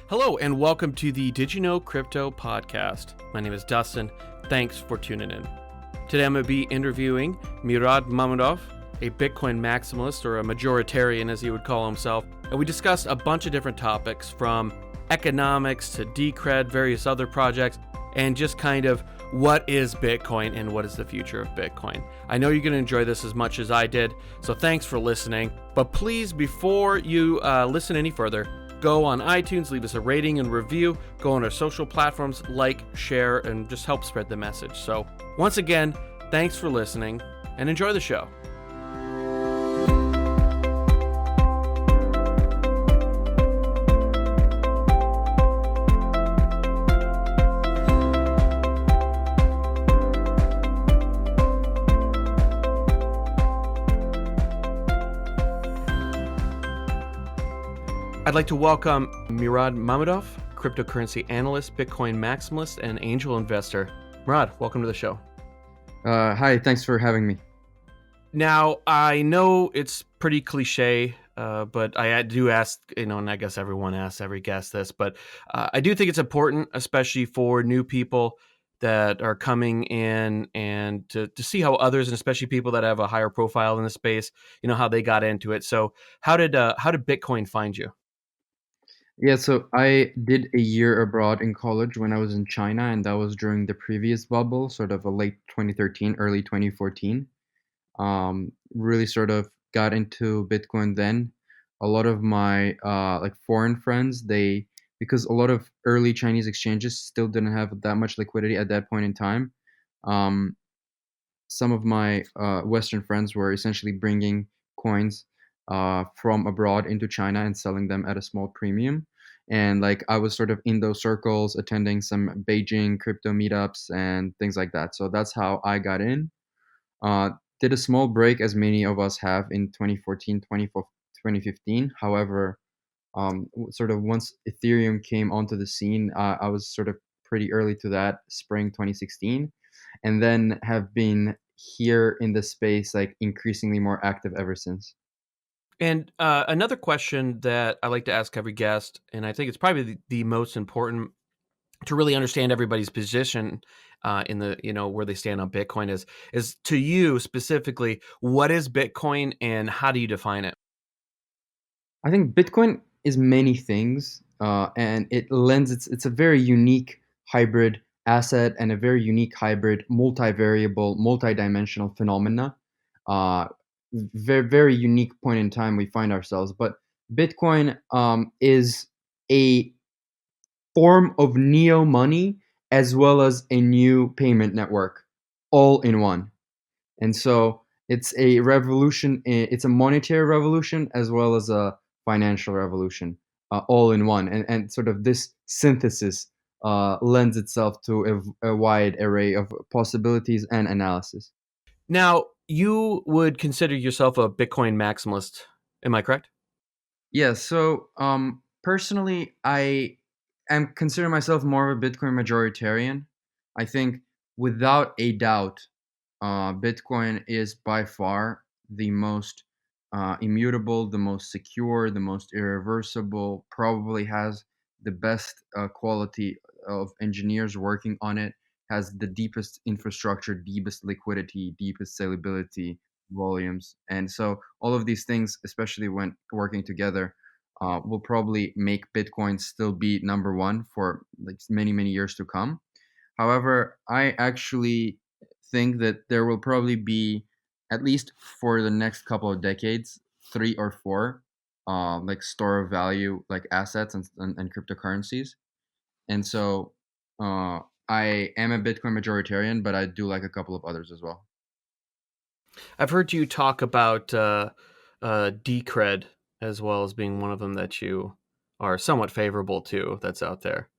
Hello and welcome to the Did You Know Crypto podcast. My name is Dustin. Thanks for tuning in. Today I'm going to be interviewing Murad Mahmudov, a Bitcoin maximalist or a majoritarian as he would call himself. And we discussed a bunch of different topics from economics to Decred, various other projects, and just kind of what is Bitcoin and what is the future of Bitcoin. I know you're going to enjoy this as much as I did, so thanks for listening. But please, before you listen any further, go on iTunes, leave us a rating and review, go on our social platforms, like, share, and just help spread the message. So once again, thanks for listening and enjoy the show. I'd like to welcome Murad Mahmudov, cryptocurrency analyst, Bitcoin maximalist, and angel investor. Murad, welcome to the show. Hi, thanks for having me. Now, I know it's pretty cliche, but I do ask, and I guess everyone asks every guest this, but I do think it's important, especially for new people that are coming in and to see how others, and especially people that have a higher profile in the space, how they got into it. So how did Bitcoin find you? Yeah, so I did a year abroad in college when I was in China, and that was during the previous bubble, sort of a late 2013, early 2014. Really sort of got into Bitcoin then. A lot of my foreign friends, because a lot of early Chinese exchanges still didn't have that much liquidity at that point in time. Some of my Western friends were essentially bringing coins from abroad into China and selling them at a small premium. And I was sort of in those circles, attending some Beijing crypto meetups and things like that. So that's how I got in. Uh, did a small break, as many of us have, in 2014, 2015. However, sort of once Ethereum came onto the scene, I was sort of pretty early to that, spring 2016, and then have been here in the space increasingly more active ever since. And another question that I like to ask every guest, and I think it's probably the most important to really understand everybody's position in the where they stand on Bitcoin is to you specifically, what is Bitcoin and how do you define it? I think Bitcoin is many things, and it's a very unique hybrid asset and a very unique hybrid, multivariable, multidimensional phenomena. Very very unique point in time we find ourselves. But Bitcoin is a form of neo money as well as a new payment network, all in one. And so it's a revolution. It's a monetary revolution as well as a financial revolution, all in one. And sort of this synthesis lends itself to a wide array of possibilities and analysis. Now, you would consider yourself a Bitcoin maximalist, am I correct? Yeah. So personally, I am consider myself more of a Bitcoin majoritarian. I think without a doubt, Bitcoin is by far the most immutable, the most secure, the most irreversible, probably has the best quality of engineers working on it, has the deepest infrastructure, deepest liquidity, deepest scalability, volumes. And so all of these things, especially when working together, will probably make Bitcoin still be number one for many, many years to come. However, I actually think that there will probably be, at least for the next couple of decades, three or four store of value assets and cryptocurrencies. And so uh, I am a Bitcoin majoritarian, but I do like a couple of others as well. I've heard you talk about Decred as well as being one of them that you are somewhat favorable to that's out there.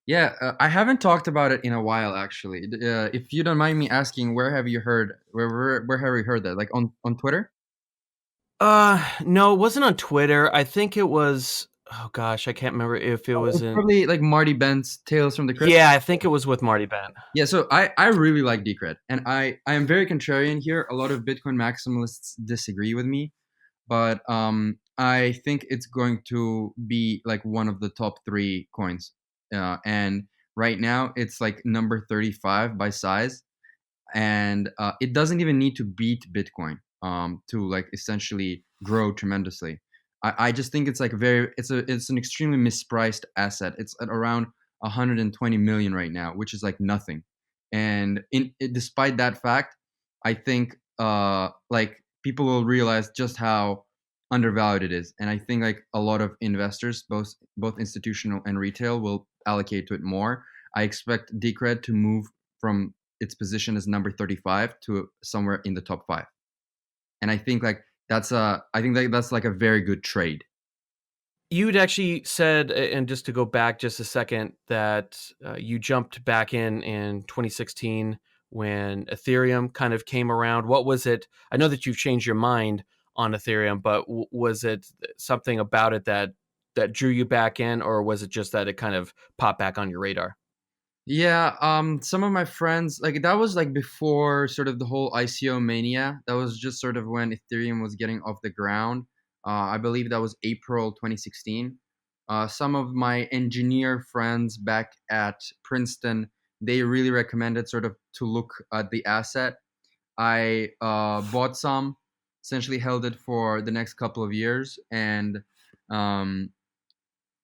Yeah, I haven't talked about it in a while, actually. If you don't mind me asking, where have you heard? Where have you heard that? Like on Twitter? No, it wasn't on Twitter. I think it was, oh gosh, I can't remember if it was It's in. probably like Marty Bent's Tales from the Crypt. Yeah, I think it was with Marty Bent. Yeah, so I really like Decred, and I am very contrarian here. A lot of Bitcoin maximalists disagree with me, but I think it's going to be like one of the top three coins. And right now it's like number 35 by size. And it doesn't even need to beat Bitcoin to like essentially grow tremendously. I just think it's like it's an extremely mispriced asset. It's at around 120 million right now, which is like nothing. And despite that fact, I think like people will realize just how undervalued it is. And I think like a lot of investors, both institutional and retail, will allocate to it more. I expect Decred to move from its position as number 35 to somewhere in the top 5. And I think that's like a very good trade. You'd actually said, and just to go back just a second, that you jumped back in 2016 when Ethereum kind of came around. What was it? I know that you've changed your mind on Ethereum, but was it something about it that drew you back in, or was it just that it kind of popped back on your radar? Yeah, some of my friends, like that was like before sort of the whole ICO mania. That was just sort of when Ethereum was getting off the ground. I believe that was April 2016. Some of my engineer friends back at Princeton, they really recommended sort of to look at the asset. I bought some, essentially held it for the next couple of years, and um,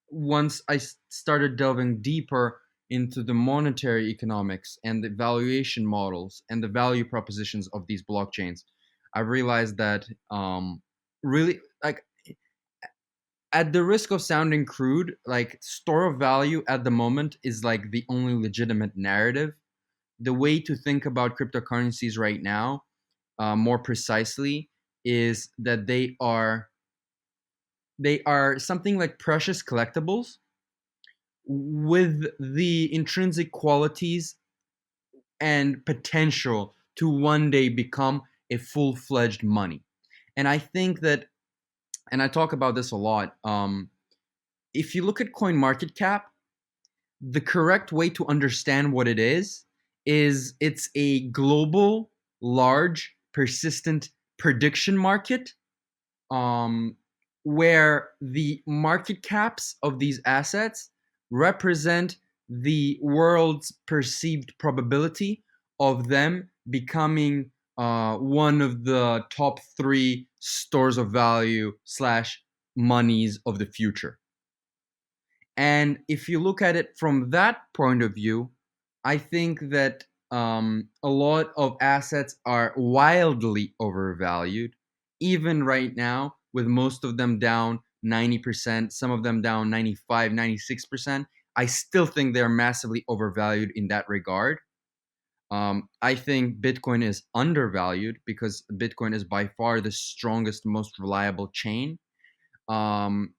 once I started delving deeper into the monetary economics and the valuation models and the value propositions of these blockchains, I realized that really, like, at the risk of sounding crude, like store of value at the moment is like the only legitimate narrative. The way to think about cryptocurrencies right now, more precisely, is that they are something like precious collectibles with the intrinsic qualities and potential to one day become a full-fledged money. And I think that, and I talk about this a lot, if you look at coin market cap, the correct way to understand what it is it's a global, large, persistent prediction market, um, where the market caps of these assets represent the world's perceived probability of them becoming one of the top three stores of value slash monies of the future. And if you look at it from that point of view, I think that a lot of assets are wildly overvalued, even right now, with most of them down 90%, some of them down 95, 96%. I still think they're massively overvalued in that regard. I think Bitcoin is undervalued because Bitcoin is by far the strongest, most reliable chain. Um,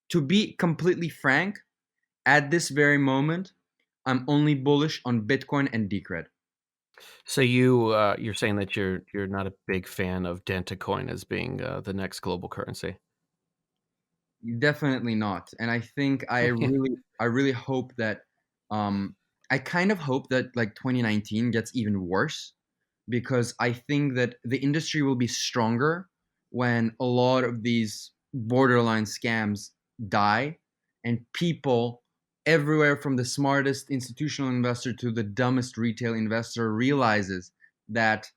to be completely frank, at this very moment, I'm only bullish on Bitcoin and Decred. So you're saying that you're not a big fan of Dentacoin as being the next global currency. Definitely not. And I think I really hope that um I kind of hope that like 2019 gets even worse, because I think that the industry will be stronger when a lot of these borderline scams die, and people everywhere from the smartest institutional investor to the dumbest retail investor realizes that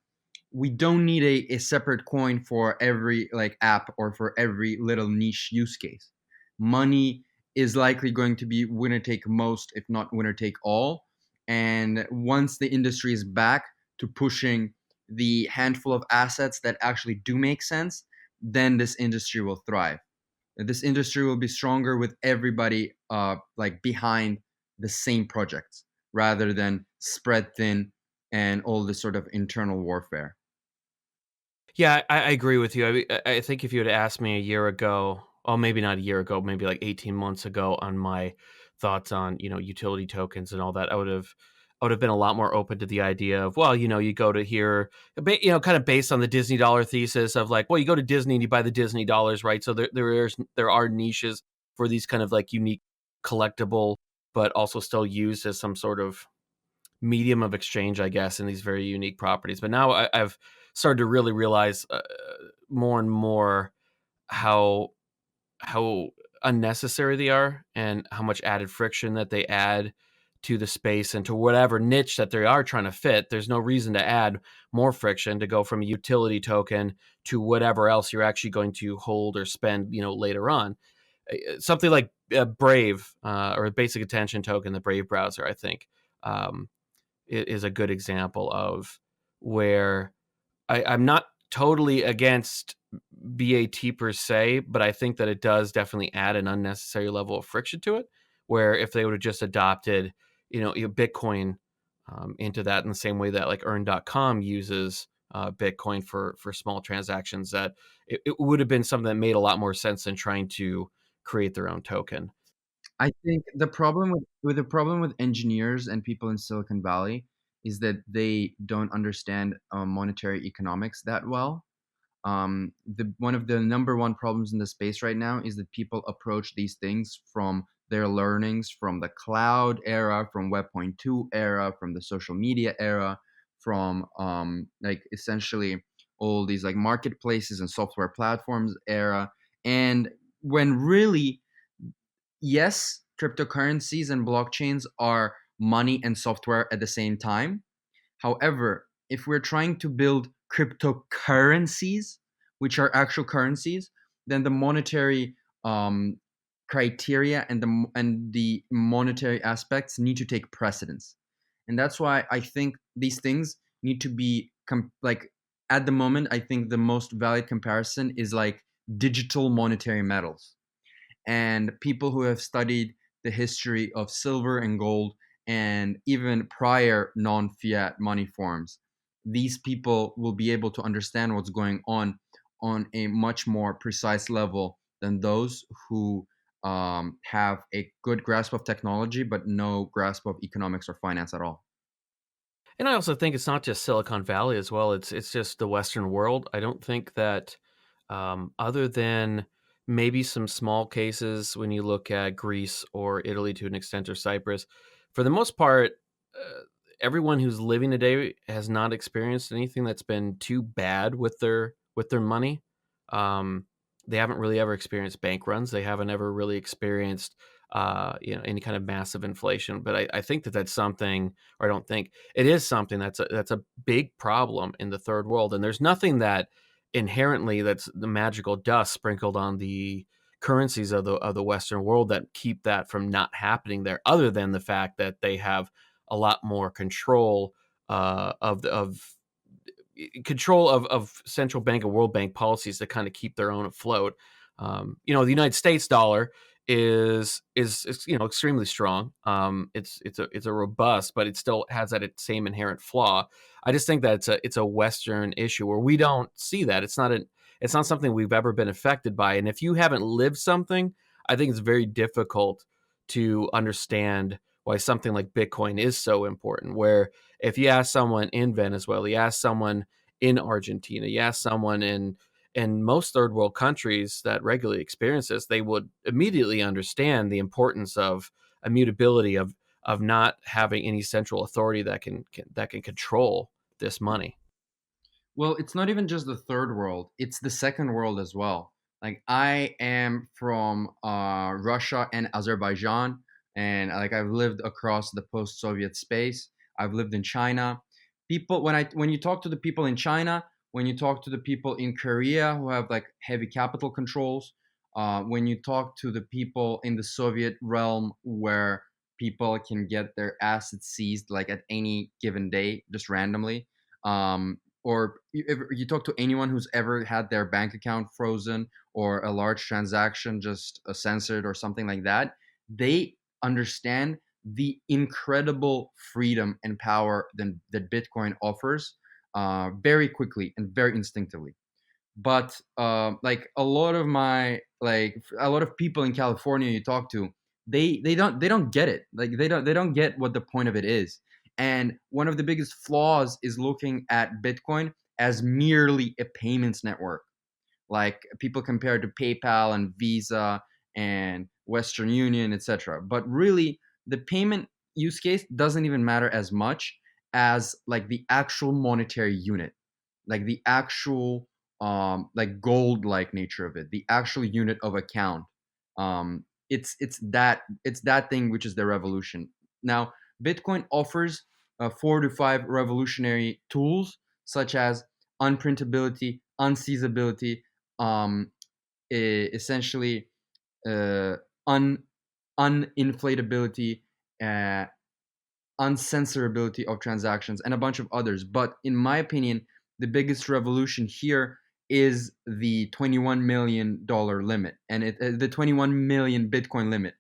we don't need a separate coin for every like app or for every little niche use case. Money is likely going to be winner take most, if not winner take all. And once the industry is back to pushing the handful of assets that actually do make sense, then this industry will thrive. This industry will be stronger with everybody like behind the same projects rather than spread thin and all this sort of internal warfare. Yeah, I agree with you. I think if you had asked me a year ago, or maybe not a year ago, maybe like 18 months ago, on my thoughts on utility tokens and all that, I would have been a lot more open to the idea of, well, you go to here, kind of based on the Disney dollar thesis of like, well, you go to Disney and you buy the Disney dollars, right? So there are niches for these kind of like unique collectible, but also still used as some sort of medium of exchange, I guess, in these very unique properties. But now I've started to really realize more and more how how unnecessary they are and how much added friction that they add to the space and to whatever niche that they are trying to fit. There's no reason to add more friction to go from a utility token to whatever else you're actually going to hold or spend, later on. Something like Brave or a basic attention token, the Brave browser, I think, um, is a good example of where I'm not totally against BAT per se, but I think that it does definitely add an unnecessary level of friction to it. Where if they would have just adopted, Bitcoin into that in the same way that like Earn.com uses Bitcoin for small transactions, that it would have been something that made a lot more sense than trying to create their own token. I think the problem with the problem with engineers and people in Silicon Valley is that they don't understand monetary economics that well. The one of the number one problems in the space right now is that people approach these things from their learnings from the cloud era, from Web.2 era, from the social media era, from like essentially all these like marketplaces and software platforms era. And when really, yes, cryptocurrencies and blockchains are money and software at the same time. However, if we're trying to build cryptocurrencies, which are actual currencies, then the monetary um, criteria and the monetary aspects need to take precedence, and that's why I think these things need to be like at the moment. I think the most valid comparison is like digital monetary metals, and people who have studied the history of silver and gold and even prior non-fiat money forms, these people will be able to understand what's going on a much more precise level than those who have a good grasp of technology but no grasp of economics or finance at all. And I also think it's not just Silicon Valley as well. It's just the Western world. I don't think that, other than maybe some small cases when you look at Greece or Italy to an extent or Cyprus, for the most part, uh, everyone who's living today has not experienced anything that's been too bad with their money. Um, they haven't really ever experienced bank runs. They haven't ever really experienced, any kind of massive inflation. But I think that that's something, or I don't think it is something that's a big problem in the third world, and there's nothing that inherently that's the magical dust sprinkled on the currencies of the Western world that keep that from not happening there, other than the fact that they have a lot more control of control of central bank and World Bank policies to kind of keep their own afloat. The United States dollar is extremely strong. It's a robust, but it still has that same inherent flaw. I just think that it's a Western issue where we don't see that. It's not something we've ever been affected by. And if you haven't lived something, I think it's very difficult to understand why something like Bitcoin is so important. Where if you ask someone in Venezuela, you ask someone in Argentina, you ask someone in most third world countries that regularly experience this, they would immediately understand the importance of immutability, of not having any central authority that can control this money. Well, it's not even just the third world, it's the second world as well. Like I am from Russia and Azerbaijan, and like I've lived across the post-Soviet space. I've lived in China. People when you talk to the people in China, when you talk to the people in Korea who have like heavy capital controls, when you talk to the people in the Soviet realm where people can get their assets seized like at any given day just randomly, or you talk to anyone who's ever had their bank account frozen or a large transaction just censored or something like that, they understand the incredible freedom and power that Bitcoin offers very quickly and very instinctively. But like a lot of people in California you talk to, they don't get it. Like they don't get what the point of it is. And one of the biggest flaws is looking at Bitcoin as merely a payments network. Like people compare it to PayPal and Visa and Western Union, etc. But really, the payment use case doesn't even matter as much as like the actual monetary unit, like the actual like gold-like nature of it, the actual unit of account. It's that thing which is the revolution. Now, Bitcoin offers 4 to 5 revolutionary tools such as unprintability, unseizability, um, essentially uh, un uninflatability, uh, uncensorability of transactions, and a bunch of others. But in my opinion, the biggest revolution here is the $21 million limit, and the 21 million Bitcoin limit,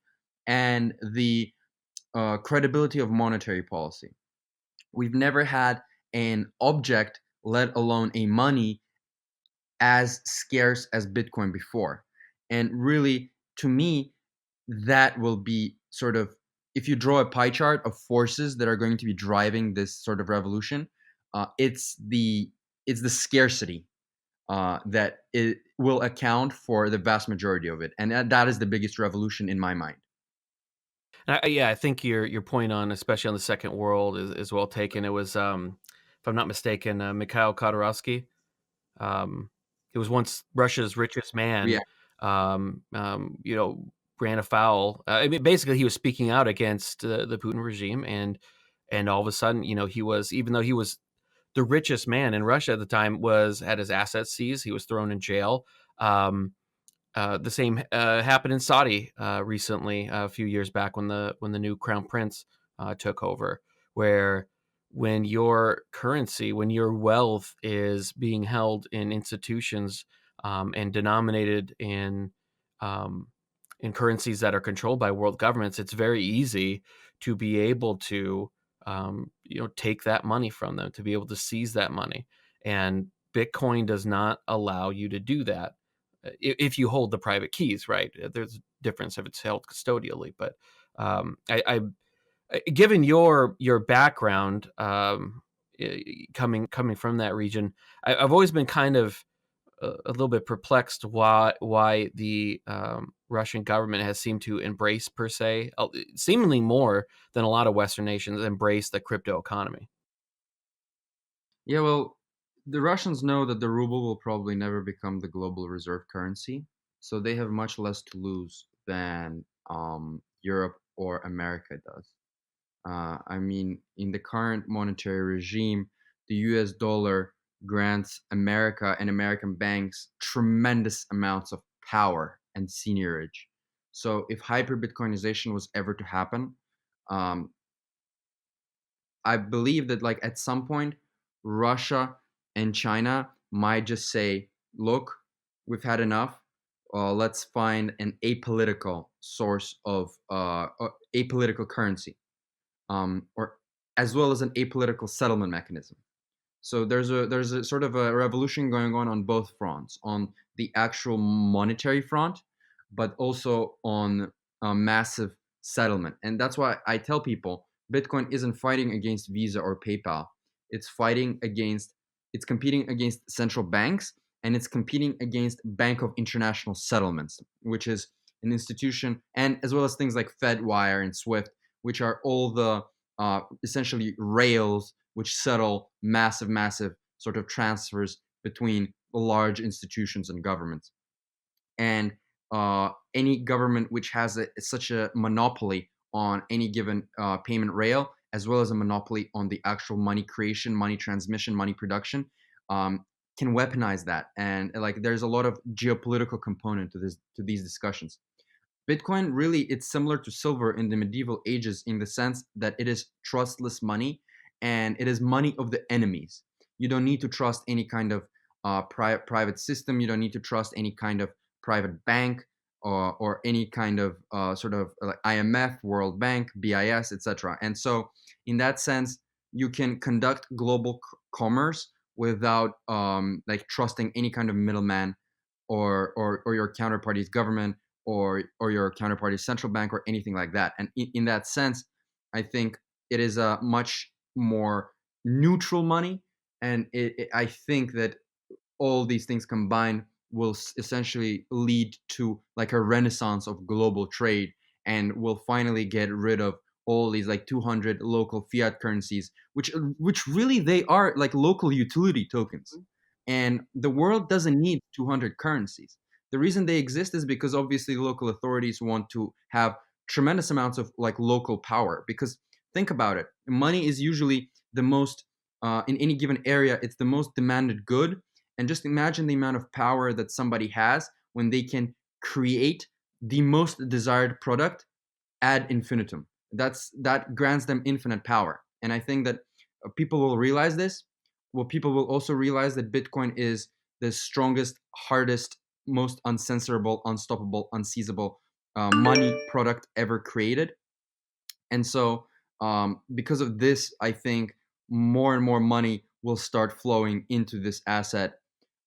and the credibility of monetary policy. We've never had an object, let alone a money, as scarce as Bitcoin before. And really, to me, that will be sort of, if you draw a pie chart of forces that are going to be driving this sort of revolution, it's the scarcity that it will account for the vast majority of it, and that is the biggest revolution in my mind. Yeah, I think your point on, especially on the second world, is well taken. It was, if I'm not mistaken, Mikhail Khodorkovsky. He was once Russia's richest man. Yeah, You know, ran afoul. I mean, basically, he was speaking out against the Putin regime, and all of a sudden, you know, he was, even though he was the richest man in Russia at the time, was had his assets seized. He was thrown in jail. Um, the same happened in Saudi recently, a few years back, when the new crown prince took over, where when your currency, when your wealth is being held in institutions and denominated um, in currencies that are controlled by world governments, it's very easy to be able to you know, take that money from them, to be able to seize that money, and Bitcoin does not allow you to do that if you hold the private keys, right? There's a difference if it's held custodially, but given your background, coming from that region, I've always been kind of a little bit perplexed why the Russian government has seemed to embrace, per se, seemingly more than a lot of Western nations, embrace the crypto economy. yeah. Well, the Russians know that the ruble will probably never become the global reserve currency, so they have much less to lose than Europe or America does. I mean, in the current monetary regime, the US dollar grants America and American banks tremendous amounts of power and seniorage. So, if hyper Bitcoinization was ever to happen, um, I believe that, like, at some point, Russia and China might just say, "Look, we've had enough. Let's find an apolitical source of apolitical currency, or as well as an apolitical settlement mechanism." So there's a sort of a revolution going on both fronts, on the actual monetary front, but also on a massive settlement. And that's why I tell people Bitcoin isn't fighting against Visa or PayPal. It's fighting against, it's competing against central banks, and it's competing against Bank of International Settlements, which is an institution, and as well as things like FedWire and Swift, which are all the essentially rails which settle massive sort of transfers between large institutions and governments. And any government which has such a monopoly on any given payment rail, as well as a monopoly on the actual money creation, money transmission, money production, um, can weaponize that. And like, there's a lot of geopolitical component to these discussions. Bitcoin, really, it's similar to silver in the medieval ages in the sense that it is trustless money, and it is money of the enemies. You don't need to trust any kind of private system. You don't need to trust any kind of private bank, or any kind of sort of like IMF, World Bank, BIS, etc. And so, in that sense, you can conduct global commerce without like trusting any kind of middleman, or your counterparty's government, or your counterparty's central bank, or anything like that. And in that sense, I think it is a much more neutral money, and I think that all these things combined will essentially lead to like a renaissance of global trade, and will finally get rid of all these like 200 local fiat currencies, which really they are like local utility tokens. And the world doesn't need 200 currencies. The reason they exist is because obviously local authorities want to have tremendous amounts of like local power. Because think about it, money is usually the most in any given area, it's the most demanded good. And just imagine the amount of power that somebody has when they can create the most desired product ad infinitum. That grants them infinite power. And I think that people will realize this. Well, people will also realize that Bitcoin is the strongest, hardest, most uncensorable, unstoppable, unseizable money product ever created. And so, because of this, I think more and more money will start flowing into this asset.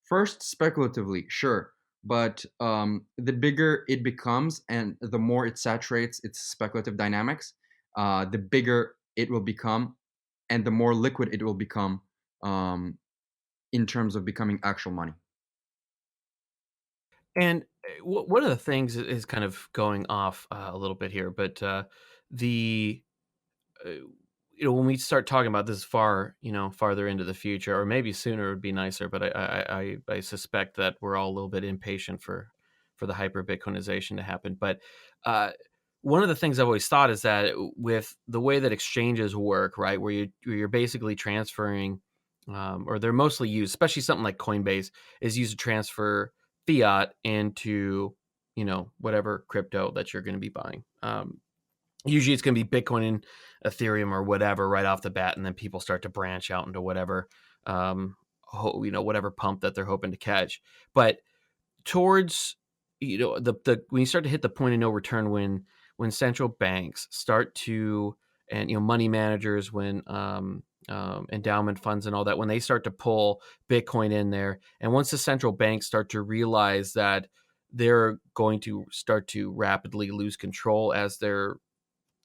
First, speculatively, sure, but the bigger it becomes and the more it saturates its speculative dynamics, the bigger it will become and the more liquid it will become um, in terms of becoming actual money. And one of the things is kind of going off a little bit here, but the uh, when we start talking about this far, farther into the future, or maybe sooner would be nicer. But I suspect that we're all a little bit impatient for the hyper Bitcoinization to happen. But uh, one of the things I've always thought is that with the way that exchanges work, right, where you're basically transferring, or they're mostly used, especially something like Coinbase is used to transfer fiat into whatever crypto that you're going to be buying. Usually it's going to be Bitcoin and Ethereum or whatever right off the bat, and then people start to branch out into whatever, whatever pump that they're hoping to catch. But towards the when you start to hit the point of no return, when central banks start to, and money managers, when endowment funds and all that, when they start to pull Bitcoin in there, and once the central banks start to realize that they're going to start to rapidly lose control as their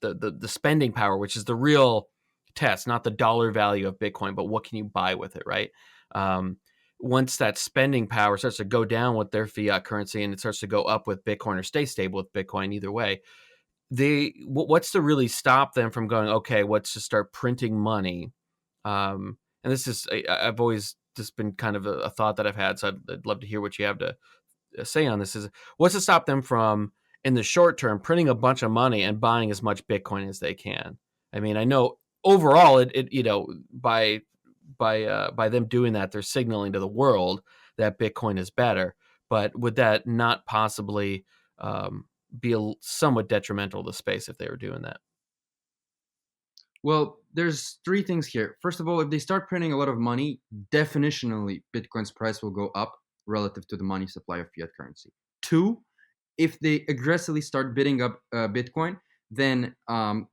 the spending power, which is the real test, not the dollar value of Bitcoin, but what can you buy with it, right? Um, Once that spending power starts to go down with their fiat currency and it starts to go up with Bitcoin or stay stable with Bitcoin, either way, what's to really stop them from going, okay, let's just start printing money? And this is, I've always just been kind of a thought that I've had, so I'd love to hear what you have to say on this. Is what's to stop them from, in the short term, printing a bunch of money and buying as much Bitcoin as they can? I mean, I know overall it by them doing that, they're signaling to the world that Bitcoin is better. But would that not possibly be somewhat detrimental to the space if they were doing that? Well, there's three things here. First of all, if they start printing a lot of money, definitionally Bitcoin's price will go up relative to the money supply of fiat currency. Two, if they aggressively start bidding up Bitcoin, then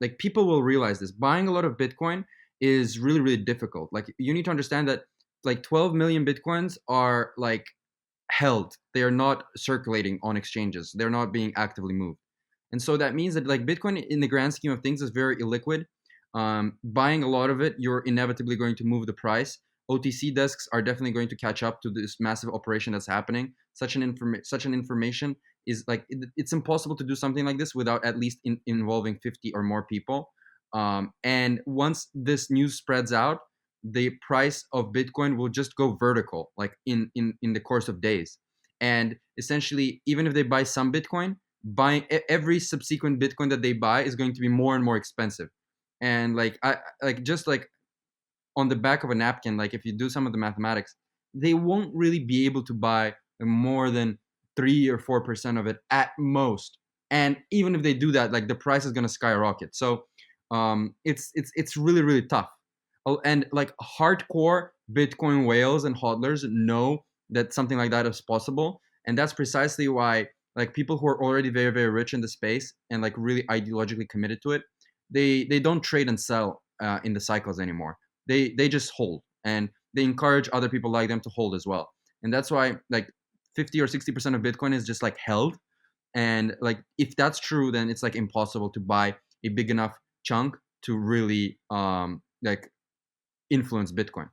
like people will realize this. Buying a lot of Bitcoin is really really difficult. Like you need to understand that like 12 million Bitcoins are like held. They are not circulating on exchanges. They're not being actively moved. And so that means that like Bitcoin in the grand scheme of things is very illiquid. Buying a lot of it, you're inevitably going to move the price. OTC desks are definitely going to catch up to this massive operation that's happening. Such an information is like it's impossible to do something like this without at least involving 50 or more people. And once this news spreads out, the price of Bitcoin will just go vertical, like in the course of days. And essentially, even if they buy some Bitcoin, buying every subsequent Bitcoin that they buy is going to be more and more expensive. And like I like just like on the back of a napkin, like if you do some of the mathematics, they won't really be able to buy more than 3 or 4% of it at most. And even if they do that, like the price is gonna skyrocket. So it's really really tough. Oh, and like hardcore Bitcoin whales and hodlers know that something like that is possible, and that's precisely why like people who are already very very rich in the space and like really ideologically committed to it, they don't trade and sell in the cycles anymore. They just hold, and they encourage other people like them to hold as well. And that's why like 50 or 60% of Bitcoin is just like held. And like if that's true, then it's like impossible to buy a big enough chunk to really like influence Bitcoin.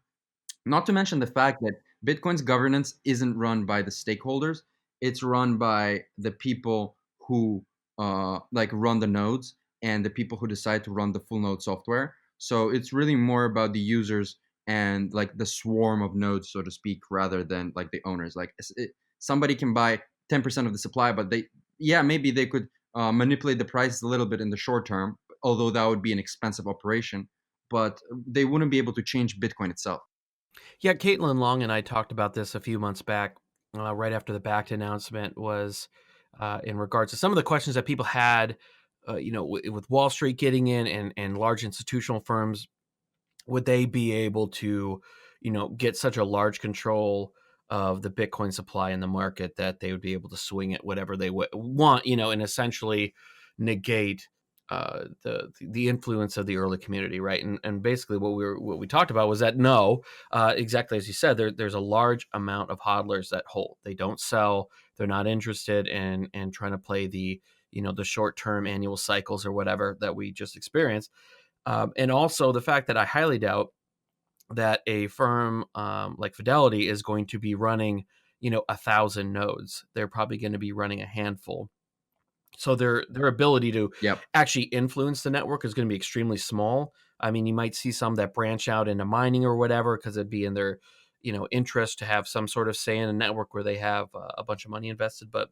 Not to mention the fact that Bitcoin's governance isn't run by the stakeholders; it's run by the people who like run the nodes and the people who decide to run the full node software. So it's really more about the users and like the swarm of nodes, so to speak, rather than like the owners. Like somebody can buy 10% of the supply, but maybe they could manipulate the price a little bit in the short term, although that would be an expensive operation, but they wouldn't be able to change Bitcoin itself. Yeah, Caitlin Long and I talked about this a few months back, right after the backed announcement was in regards to some of the questions that people had, with Wall Street getting in and large institutional firms, would they be able to, get such a large control of the Bitcoin supply in the market that they would be able to swing it whatever they want, and essentially negate the influence of the early community, right? And basically what we talked about was that no, exactly as you said, there's a large amount of hodlers that hold. They don't sell. They're not interested in trying to play the short term annual cycles or whatever that we just experienced. And also the fact that I highly doubt that a firm like Fidelity is going to be running, 1,000 nodes. They're probably going to be running a handful. So their ability to Yep. actually influence the network is going to be extremely small. I mean, you might see some that branch out into mining or whatever because it'd be in their, interest to have some sort of say in a network where they have a bunch of money invested. But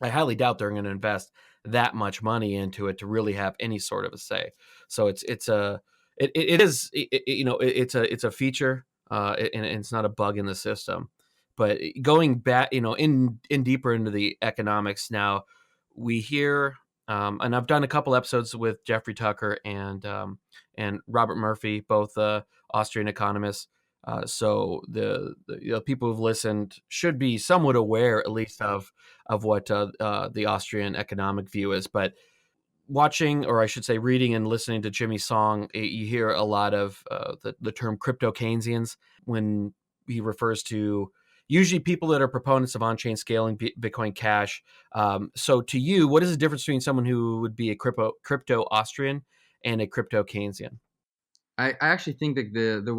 I highly doubt they're going to invest that much money into it to really have any sort of a say. So it's a feature, and it's not a bug in the system. But going back, in deeper into the economics now, we hear, and I've done a couple episodes with Jeffrey Tucker and Robert Murphy, both Austrian economists. So the people who've listened should be somewhat aware, at least, of what the Austrian economic view is. But watching, or I should say, reading and listening to Jimmy Song, you hear a lot of the term crypto Keynesians when he refers to usually people that are proponents of on-chain scaling Bitcoin Cash. So to you, what is the difference between someone who would be a crypto Austrian and a crypto Keynesian? I actually think that the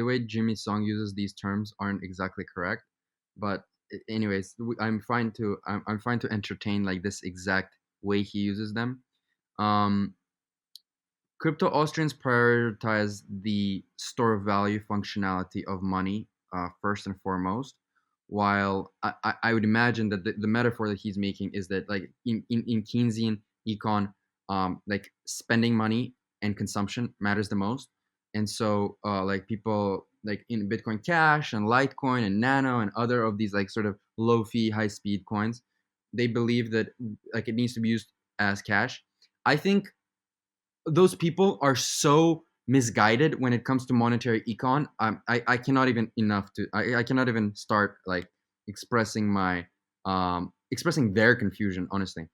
way Jimmy Song uses these terms aren't exactly correct, but anyways, I'm fine to entertain like this exact way he uses them. Um, Crypto Austrians prioritize the store value functionality of money first and foremost, while I would imagine that the metaphor that he's making is that like in Keynesian econ, like spending money and consumption matters the most. And so like people like in Bitcoin Cash and Litecoin and Nano and other of these like sort of low fee, high speed coins, they believe that like it needs to be used as cash. I think those people are so misguided when it comes to monetary econ. I cannot even I cannot even start like expressing my expressing their confusion. Honestly,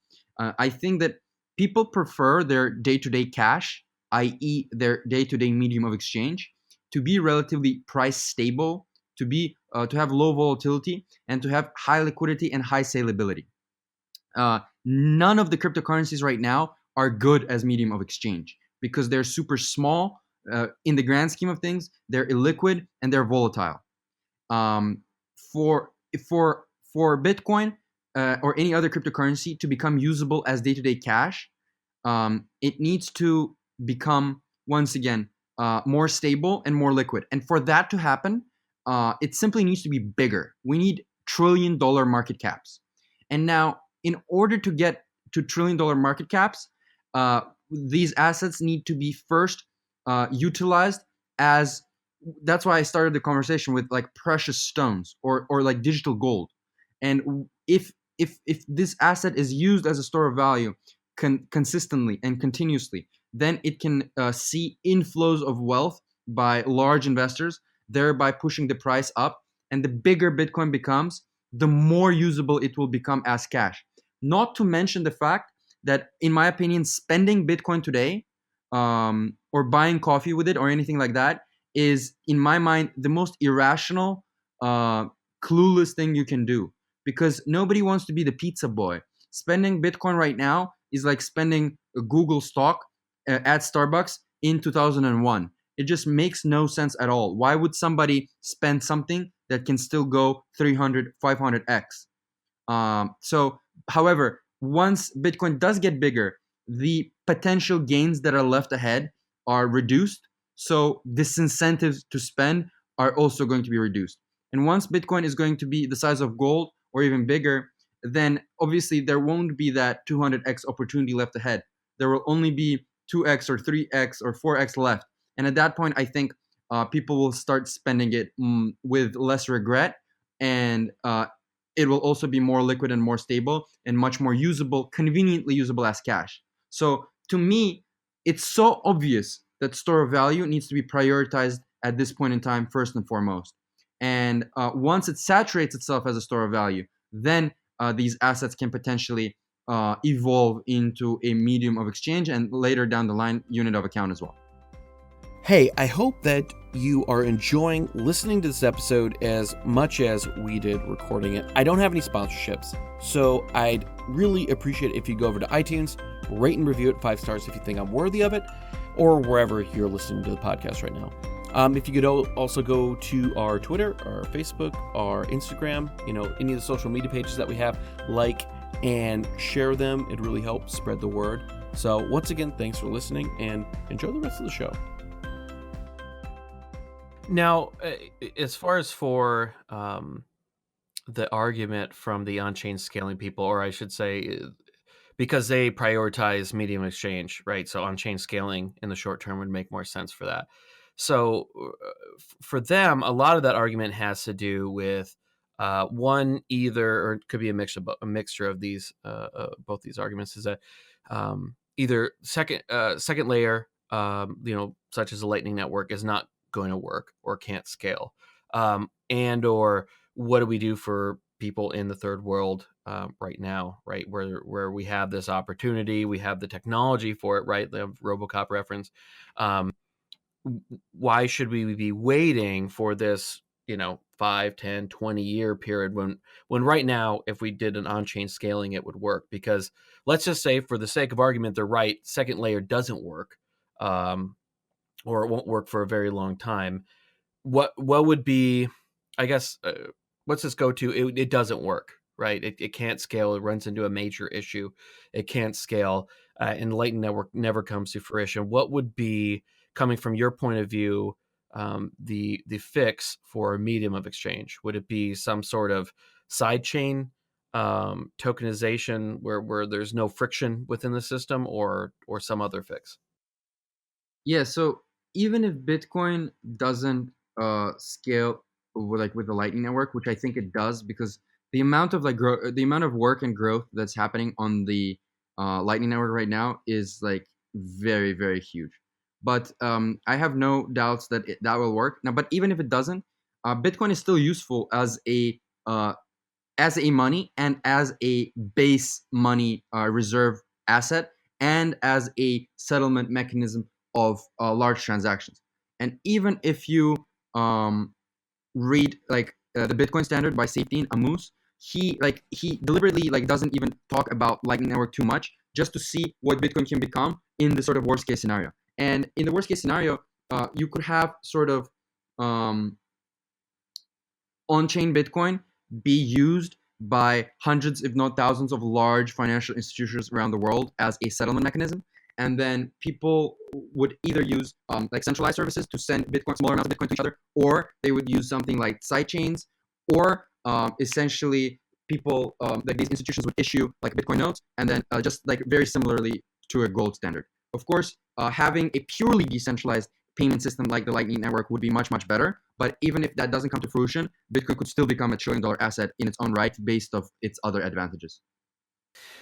I think that people prefer their day-to-day cash, i.e., their day-to-day medium of exchange, to be relatively price stable, to have low volatility, and to have high liquidity and high saleability. None of the cryptocurrencies right now are good as medium of exchange because they're super small in the grand scheme of things. They're illiquid and they're volatile. Um, for for Bitcoin or any other cryptocurrency to become usable as day-to-day cash, it needs to become once again more stable and more liquid. And for that to happen, it simply needs to be bigger. We need $1 trillion market caps. And now, in order to get to $1 trillion market caps, these assets need to be first utilized as. That's why I started the conversation with like precious stones or like digital gold. And if this asset is used as a store of value consistently and continuously, then it can see inflows of wealth by large investors, thereby pushing the price up. And the bigger Bitcoin becomes, the more usable it will become as cash. Not to mention the fact that, in my opinion, spending Bitcoin today or buying coffee with it or anything like that is, in my mind, the most irrational, clueless thing you can do because nobody wants to be the pizza boy. Spending Bitcoin right now is like spending a Google stock at Starbucks in 2001. It just makes no sense at all. Why would somebody spend something that can still go 300, 500x? However, once Bitcoin does get bigger, the potential gains that are left ahead are reduced. So disincentives to spend are also going to be reduced. And once Bitcoin is going to be the size of gold or even bigger, then obviously there won't be that 200x opportunity left ahead. There will only be 2x or 3x or 4x left. And at that point, I think people will start spending it with less regret, and it will also be more liquid and more stable and much more usable, conveniently usable as cash. So to me, it's so obvious that store of value needs to be prioritized at this point in time first and foremost. And once it saturates itself as a store of value, then these assets can potentially evolve into a medium of exchange and later down the line, unit of account as well. Hey, I hope that you are enjoying listening to this episode as much as we did recording it. I don't have any sponsorships, so I'd really appreciate it if you go over to iTunes, rate and review it 5 stars if you think I'm worthy of it, or wherever you're listening to the podcast right now. If you could also go to our Twitter, our Facebook, our Instagram, any of the social media pages that we have, like and share them. It really helps spread the word. So once again, thanks for listening and enjoy the rest of the show. Now, as far as for the argument from the on-chain scaling people, or I should say, because they prioritize medium exchange, right? So on-chain scaling in the short term would make more sense for that. So for them, a lot of that argument has to do with one, either, or it could be a mixture of these, both these arguments, is that either second layer, such as a Lightning Network, is not going to work or can't scale, and or what do we do for people in the third world right now, right, where we have this opportunity, we have the technology for it, right, the RoboCop reference. Why should we be waiting for this 5, 10, 20-year period when right now, if we did an on-chain scaling, it would work? Because let's just say, for the sake of argument, they're right, second layer doesn't work, or it won't work for a very long time. What would be, I guess, let's just go to it doesn't work, right? It can't scale. It runs into a major issue. It can't scale, and Lightning Network never comes to fruition. What would be, coming from your point of view, the fix for a medium of exchange? Would it be some sort of sidechain tokenization where there's no friction within the system, or some other fix? Yeah, so even if Bitcoin doesn't scale with the Lightning Network, which I think it does, because the amount of the amount of work and growth that's happening on the Lightning Network right now is like very, very huge. But I have no doubts that that will work now. But even if it doesn't, Bitcoin is still useful as a money and as a base money reserve asset, and as a settlement mechanism of large transactions. And even if you read the Bitcoin Standard by Safety Amus, he deliberately doesn't even talk about Lightning Network too much, just to see what Bitcoin can become in the sort of worst case scenario. And in the worst case scenario, you could have sort of on-chain Bitcoin be used by hundreds, if not thousands, of large financial institutions around the world as a settlement mechanism. And then people would either use centralized services to send Bitcoin, smaller amounts of Bitcoin to each other, or they would use something like sidechains, or essentially people these institutions would issue Bitcoin notes, and then just very similarly to a gold standard. Of course, having a purely decentralized payment system like the Lightning Network would be much, much better. But even if that doesn't come to fruition, Bitcoin could still become $1 trillion asset in its own right, based off its other advantages.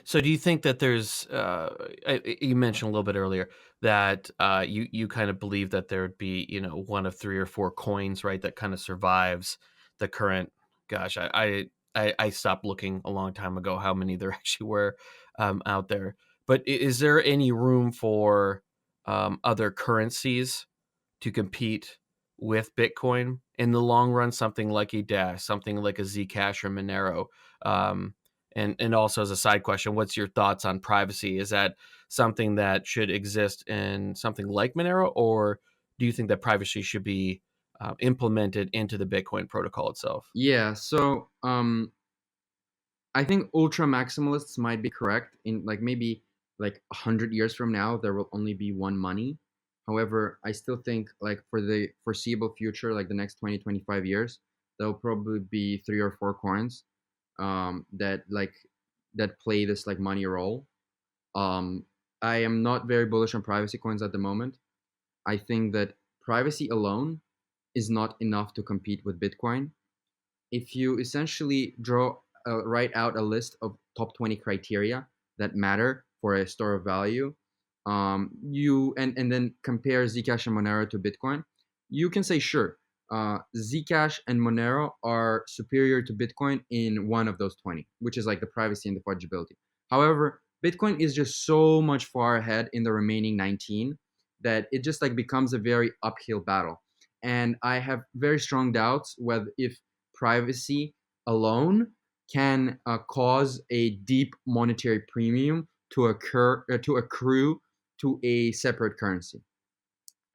So do you think that there's, you mentioned a little bit earlier that you kind of believe that there would be, one of 3 or 4 coins, right, that kind of survives the current, gosh, I stopped looking a long time ago how many there actually were out there. But is there any room for other currencies to compete with Bitcoin in the long run? Something like a Dash, something like a Zcash or Monero. And also, as a side question, what's your thoughts on privacy? Is that something that should exist in something like Monero, or do you think that privacy should be implemented into the Bitcoin protocol itself? Yeah, so I think ultra maximalists might be correct in maybe 100 years from now there will only be one money. However, I still think like for the foreseeable future, like the next 20, 25 years, there'll probably be three or four coins that that play this like money role. Um, I am not very bullish on privacy coins at the moment. I think that privacy alone is not enough to compete with Bitcoin. If you essentially write out a list of top 20 criteria that matter for a store of value, you and then compare Zcash and Monero to Bitcoin, you can say sure, Zcash and Monero are superior to Bitcoin in one of those 20, which is like the privacy and the fungibility. However, Bitcoin is just so much far ahead in the remaining 19 that it just like becomes a very uphill battle. And I have very strong doubts whether if privacy alone can cause a deep monetary premium to accrue to a separate currency.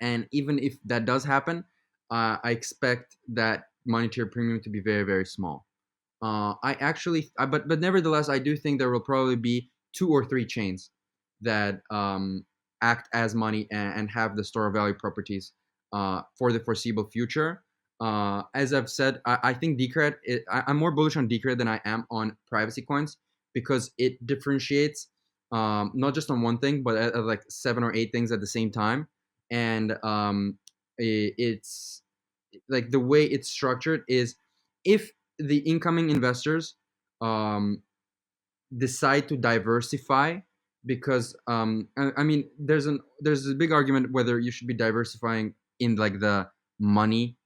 And even if that does happen, I expect that monetary premium to be very, very small. But nevertheless, I do think there will probably be two or three chains that act as money and have the store of value properties for the foreseeable future. As I've said, I think Decred. I'm more bullish on Decred than I am on privacy coins because it differentiates not just on one thing, but at like seven or eight things at the same time. And it's like the way it's structured is if the incoming investors um, decide to diversify because I mean there's a big argument whether you should be diversifying in like the money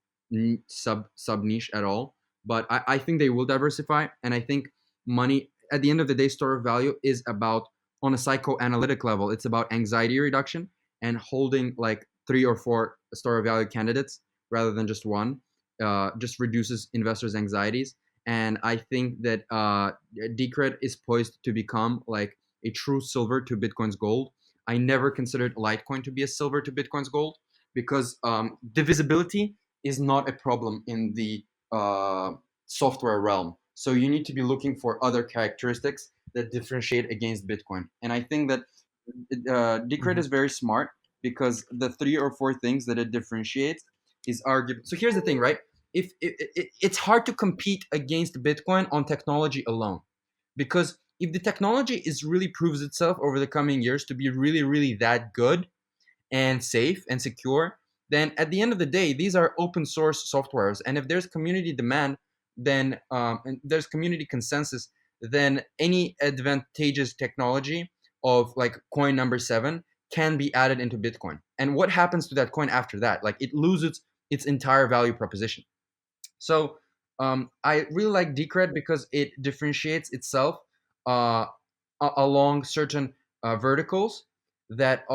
sub niche at all, but I think they will diversify. And I think money at the end of the day, store of value is about, on a psychoanalytic level, it's about anxiety reduction and holding like three or four store of value candidates rather than just one just reduces investors anxieties. And I think that Decred is poised to become like a true silver to Bitcoin's gold. I never considered Litecoin to be a silver to Bitcoin's gold because divisibility is not a problem in the software realm. So you need to be looking for other characteristics that differentiate against Bitcoin. And I think that Decred Mhm. is very smart because the three or four things that it differentiates is arguable. So here's the thing, right? If it's hard to compete against Bitcoin on technology alone, because if the technology is really proves itself over the coming years to be really really that good and safe and secure, then at the end of the day, these are open source softwares, and if there's community demand, then and there's community consensus, then any advantageous technology of like coin number seven can be added into Bitcoin. And what happens to that coin after that? Like it loses its entire value proposition. So I really like Decred because it differentiates itself uh, along certain verticals that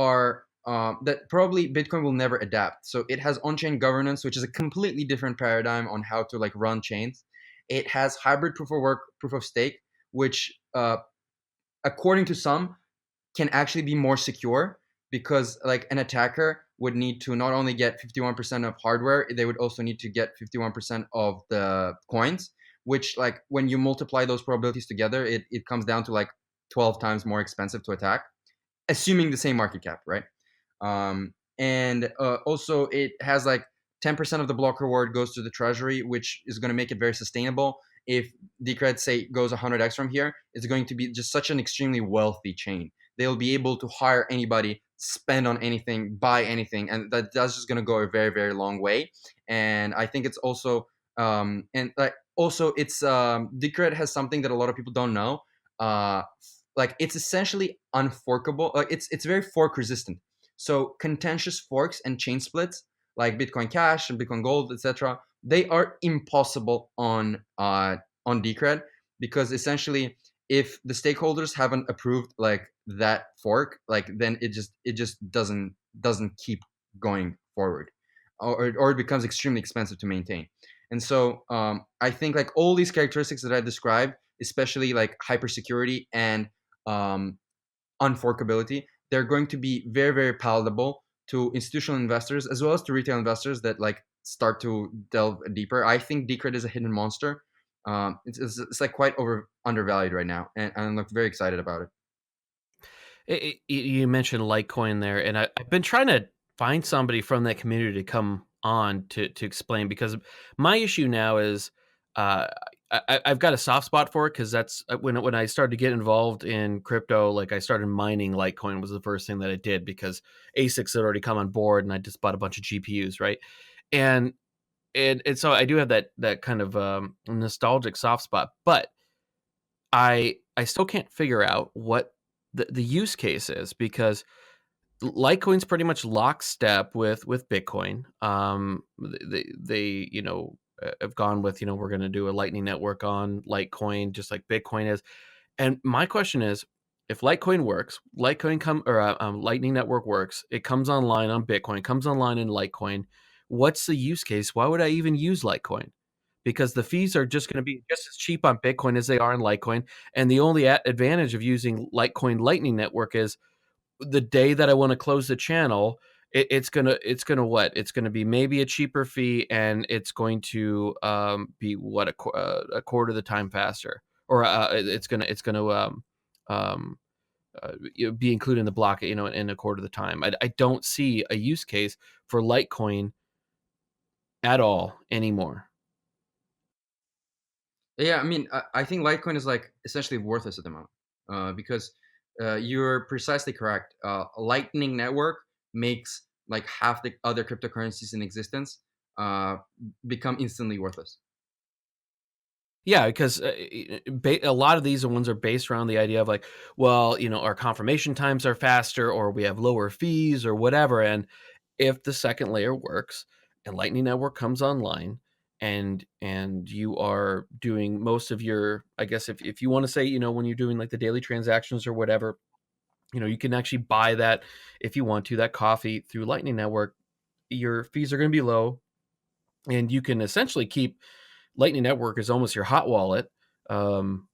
probably Bitcoin will never adapt. So it has on-chain governance, which is a completely different paradigm on how to like run chains. It has hybrid proof of work, proof of stake, which according to some can actually be more secure because like an attacker would need to not only get 51% of hardware, they would also need to get 51% of the coins, which like when you multiply those probabilities together, it comes down to like 12 times more expensive to attack, assuming the same market cap, right? And also it has like 10% of the block reward goes to the treasury, which is going to make it very sustainable. If Decred say goes 100x from here, it's going to be just such an extremely wealthy chain. They'll be able to hire anybody, spend on anything, buy anything, and that's just going to go a very very long way. And I think it's also and like also it's Decred has something that a lot of people don't know. Like it's essentially unforkable. Like it's very fork resistant. So contentious forks and chain splits like Bitcoin Cash and Bitcoin Gold, etc., they are impossible on Decred because essentially if the stakeholders haven't approved like that fork, like then it just doesn't keep going forward, or it becomes extremely expensive to maintain. And so I think like all these characteristics that I described, especially like hypersecurity and um, unforkability, they're going to be very, very palatable to institutional investors as well as to retail investors that like start to delve deeper. I think Decred is a hidden monster. It's like quite undervalued right now, and I'm like very excited about it. You mentioned Litecoin there, and I've been trying to find somebody from that community to come on to explain, because my issue now is uh, I've got a soft spot for it because that's when I started to get involved in crypto. Like I started mining Litecoin was the first thing that I did because ASICs had already come on board, and I just bought a bunch of GPUs, right? And and so I do have that kind of nostalgic soft spot, but I still can't figure out what the use case is, because Litecoin's pretty much lockstep with Bitcoin. They have gone with, we're going to do a Lightning Network on Litecoin, just like Bitcoin is. And my question is, if Litecoin works, Lightning Network works, it comes online on Bitcoin, comes online in Litecoin. What's the use case? Why would I even use Litecoin? Because the fees are just going to be just as cheap on Bitcoin as they are in Litecoin, and the only advantage of using Litecoin Lightning Network is the day that I want to close the channel, it's gonna be maybe a cheaper fee, and it's going to be what a quarter of the time faster, or it's gonna um, be included in the block, in a quarter of the time. I don't see a use case for Litecoin at all anymore. Yeah, I mean, I think Litecoin is like essentially worthless at the moment, because you're precisely correct. Lightning Network makes like half the other cryptocurrencies in existence uh, become instantly worthless. Yeah, because a lot of these ones are based around the idea of like, well, our confirmation times are faster, or we have lower fees, or whatever. And if the second layer works and Lightning Network comes online, and you are doing most of your, I guess, if you want to say, when you're doing like the daily transactions or whatever, you can actually buy that, if you want to, that coffee through Lightning Network. Your fees are going to be low, and you can essentially keep Lightning Network is almost your hot wallet on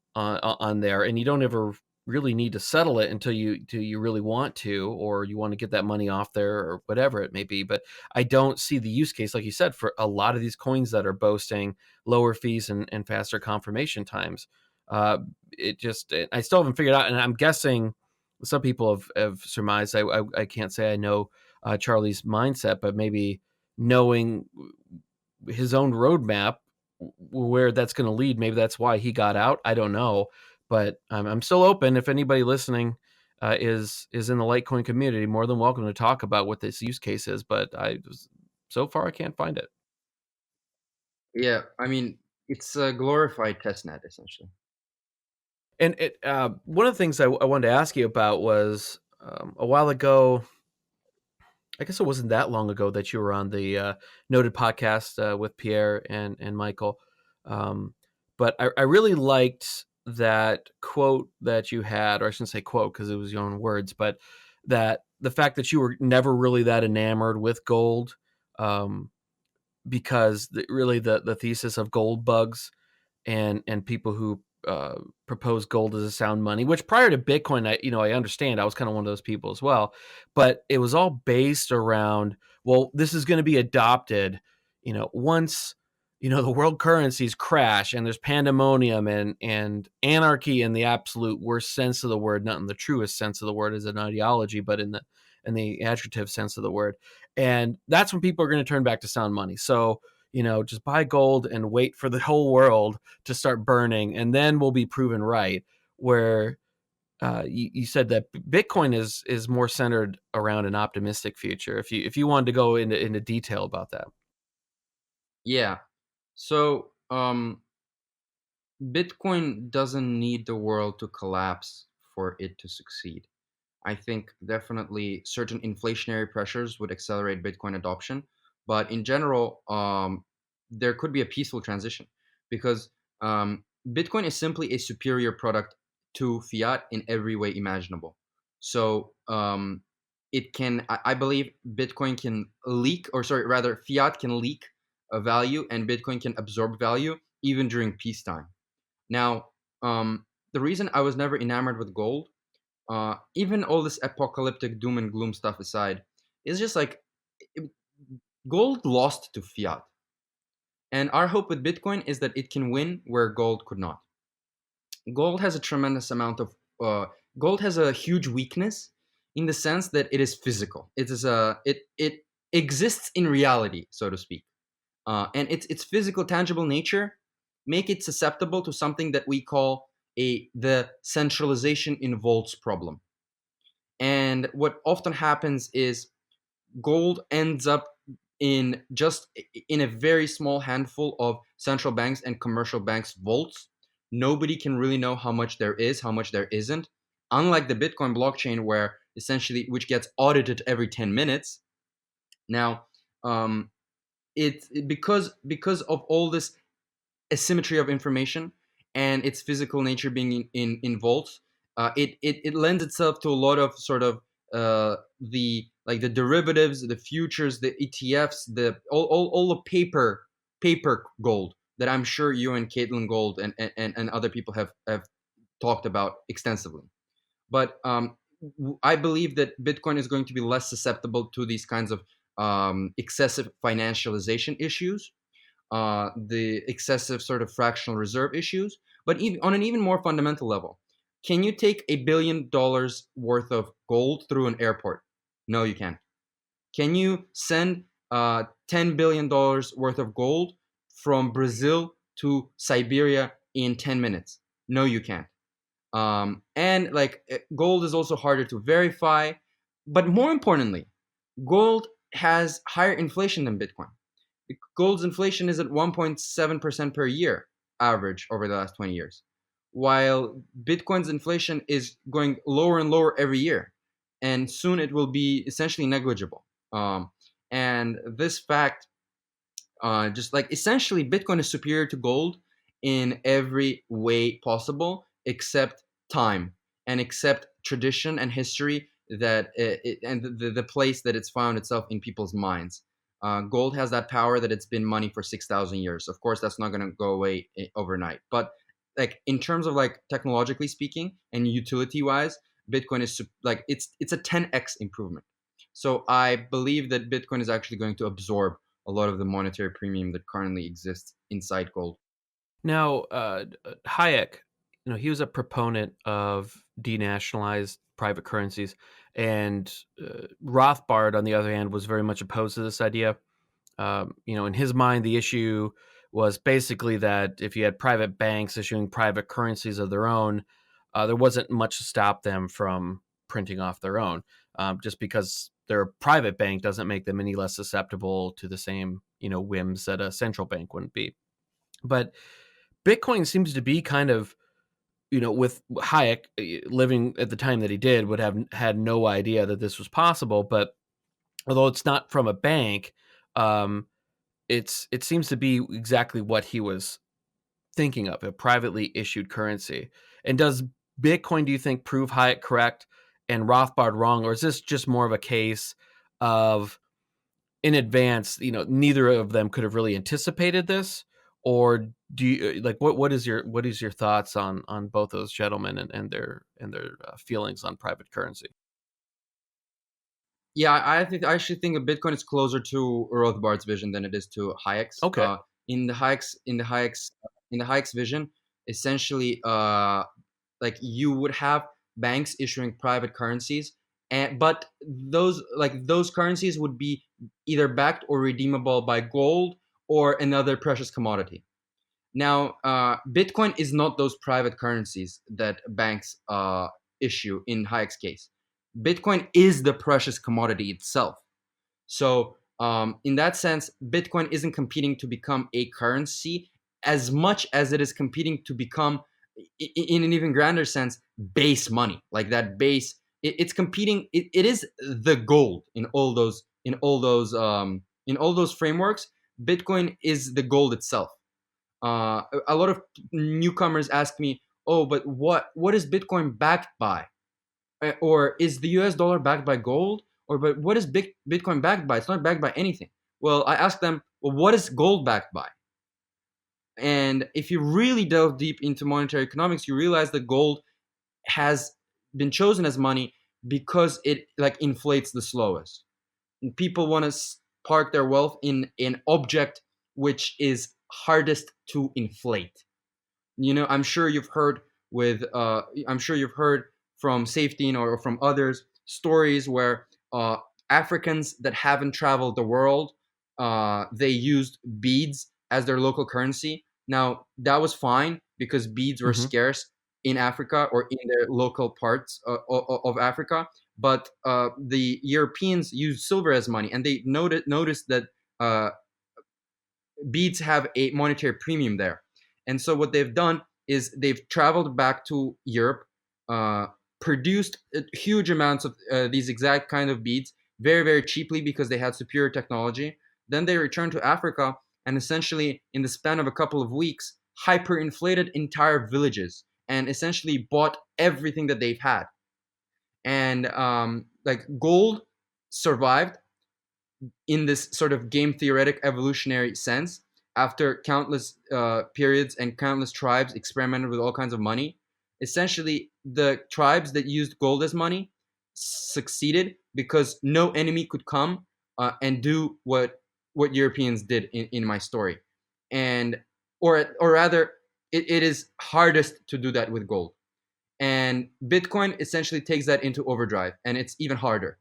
there, and you don't ever really need to settle it until you really want to, or you want to get that money off there, or whatever it may be. But I don't see the use case, like you said, for a lot of these coins that are boasting lower fees and faster confirmation times. I still haven't figured out, and I'm guessing some people have surmised. I can't say I know Charlie's mindset, but maybe knowing his own roadmap, where that's going to lead. Maybe that's why he got out. I don't know, but I'm still open. If anybody listening is in the Litecoin community, more than welcome to talk about what this use case is. But so far I can't find it. Yeah, I mean, it's a glorified testnet essentially. And one of the things I wanted to ask you about was a while ago. I guess it wasn't that long ago that you were on the Noted podcast with Pierre and Michael. Um, but I really liked that quote that you had, or I shouldn't say quote because it was your own words, but that the fact that you were never really that enamored with gold, um, because really the thesis of gold bugs and people who propose gold as a sound money, which prior to Bitcoin, I understand. I was kind of one of those people as well, but it was all based around, well, this is going to be adopted, once the world currencies crash and there's pandemonium and anarchy in the absolute worst sense of the word, not in the truest sense of the word as an ideology, but in the adjective sense of the word. And that's when people are going to turn back to sound money. So just buy gold and wait for the whole world to start burning, and then we'll be proven right. Where you said that Bitcoin is more centered around an optimistic future. If you wanted to go into detail about that. Yeah. So Bitcoin doesn't need the world to collapse for it to succeed. I think definitely certain inflationary pressures would accelerate Bitcoin adoption, but in general, there could be a peaceful transition because Bitcoin is simply a superior product to fiat in every way imaginable. So it can, I believe, Bitcoin can leak, or sorry, rather, fiat can leak a value, and Bitcoin can absorb value even during peacetime. Now, the reason I was never enamored with gold, even all this apocalyptic doom and gloom stuff aside, is just like it- gold lost to fiat. And our hope with Bitcoin is that it can win where gold could not. Gold has a tremendous amount of, uh, gold has a huge weakness in the sense that it is physical. It exists in reality, so to speak, and its physical, tangible nature make it susceptible to something that we call the centralization in volts problem. And what often happens is gold ends up in a very small handful of central banks and commercial banks vaults. Nobody can really know how much there is, how much there isn't, unlike the Bitcoin blockchain, where essentially which gets audited every 10 minutes. Now, because of all this asymmetry of information and its physical nature being in volts, it lends itself to a lot of sort of the derivatives, the futures, the ETFs, all the paper gold that I'm sure you and Caitlin Gold and other people have talked about extensively. But I believe that Bitcoin is going to be less susceptible to these kinds of excessive financialization issues, the excessive sort of fractional reserve issues, but even on an even more fundamental level. Can you take $1 billion worth of gold through an airport? No, you can't. Can you send $10 billion worth of gold from Brazil to Siberia in 10 minutes? No, you can't. And like gold is also harder to verify, but more importantly, gold has higher inflation than Bitcoin. Gold's inflation is at 1.7% per year average over the last 20 years, while Bitcoin's inflation is going lower and lower every year, and soon it will be essentially negligible. And this fact, just like essentially, Bitcoin is superior to gold in every way possible, except time and except tradition and history and the place that it's found itself in people's minds. Gold has that power that it's been money for 6,000 years. Of course, that's not going to go away overnight. But like in terms of like technologically speaking and utility wise, Bitcoin is like it's a 10x improvement. So I believe that Bitcoin is actually going to absorb a lot of the monetary premium that currently exists inside gold. Now, Hayek, he was a proponent of denationalized private currencies, and Rothbard, on the other hand, was very much opposed to this idea. In his mind, the issue was basically that if you had private banks issuing private currencies of their own, there wasn't much to stop them from printing off their own. Just because they're a private bank doesn't make them any less susceptible to the same, whims that a central bank wouldn't be. But Bitcoin seems to be kind of, with Hayek living at the time that he did, would have had no idea that this was possible. But although it's not from a bank, um, it seems to be exactly what he was thinking of, a privately issued currency. And does Bitcoin, do you think, prove Hayek correct and Rothbard wrong, or is this just more of a case of in advance, neither of them could have really anticipated this? Or do you like what is your thoughts on both those gentlemen and their feelings on private currency? Yeah, I actually think a Bitcoin is closer to Rothbard's vision than it is to Hayek's. Okay. In the Hayek's vision, essentially, like you would have banks issuing private currencies, but those currencies would be either backed or redeemable by gold or another precious commodity. Now, Bitcoin is not those private currencies that banks issue in Hayek's case. Bitcoin is the precious commodity itself. So, in that sense, Bitcoin isn't competing to become a currency as much as it is competing to become, in an even grander sense, base money. Like that base, it's competing. It is the gold in all those frameworks. Bitcoin is the gold itself. A lot of newcomers ask me, "Oh, but what is Bitcoin backed by? Or is the US dollar backed by gold? Or but what is Bitcoin backed by? It's not backed by anything." Well, I ask them, "Well, what is gold backed by?" And if you really delve deep into monetary economics, you realize that gold has been chosen as money because it like inflates the slowest. And people want to park their wealth in an object which is hardest to inflate. I'm sure you've heard from Safety or from others stories where Africans that haven't traveled the world, they used beads as their local currency. Now that was fine because beads were Hmm. scarce in Africa or in their local parts of Africa. But the Europeans used silver as money, and they noticed that uh, beads have a monetary premium there. And so what they've done is they've traveled back to Europe, uh, produced huge amounts of these exact kind of beads very, very cheaply because they had superior technology. Then they returned to Africa and essentially, in the span of a couple of weeks, hyperinflated entire villages and essentially bought everything that they've had. And like gold survived in this sort of game theoretic evolutionary sense after countless periods and countless tribes experimented with all kinds of money. Essentially, the tribes that used gold as money succeeded because no enemy could come and do what Europeans did in my story. And or rather, it is hardest to do that with gold. And Bitcoin essentially takes that into overdrive, and it's even harder.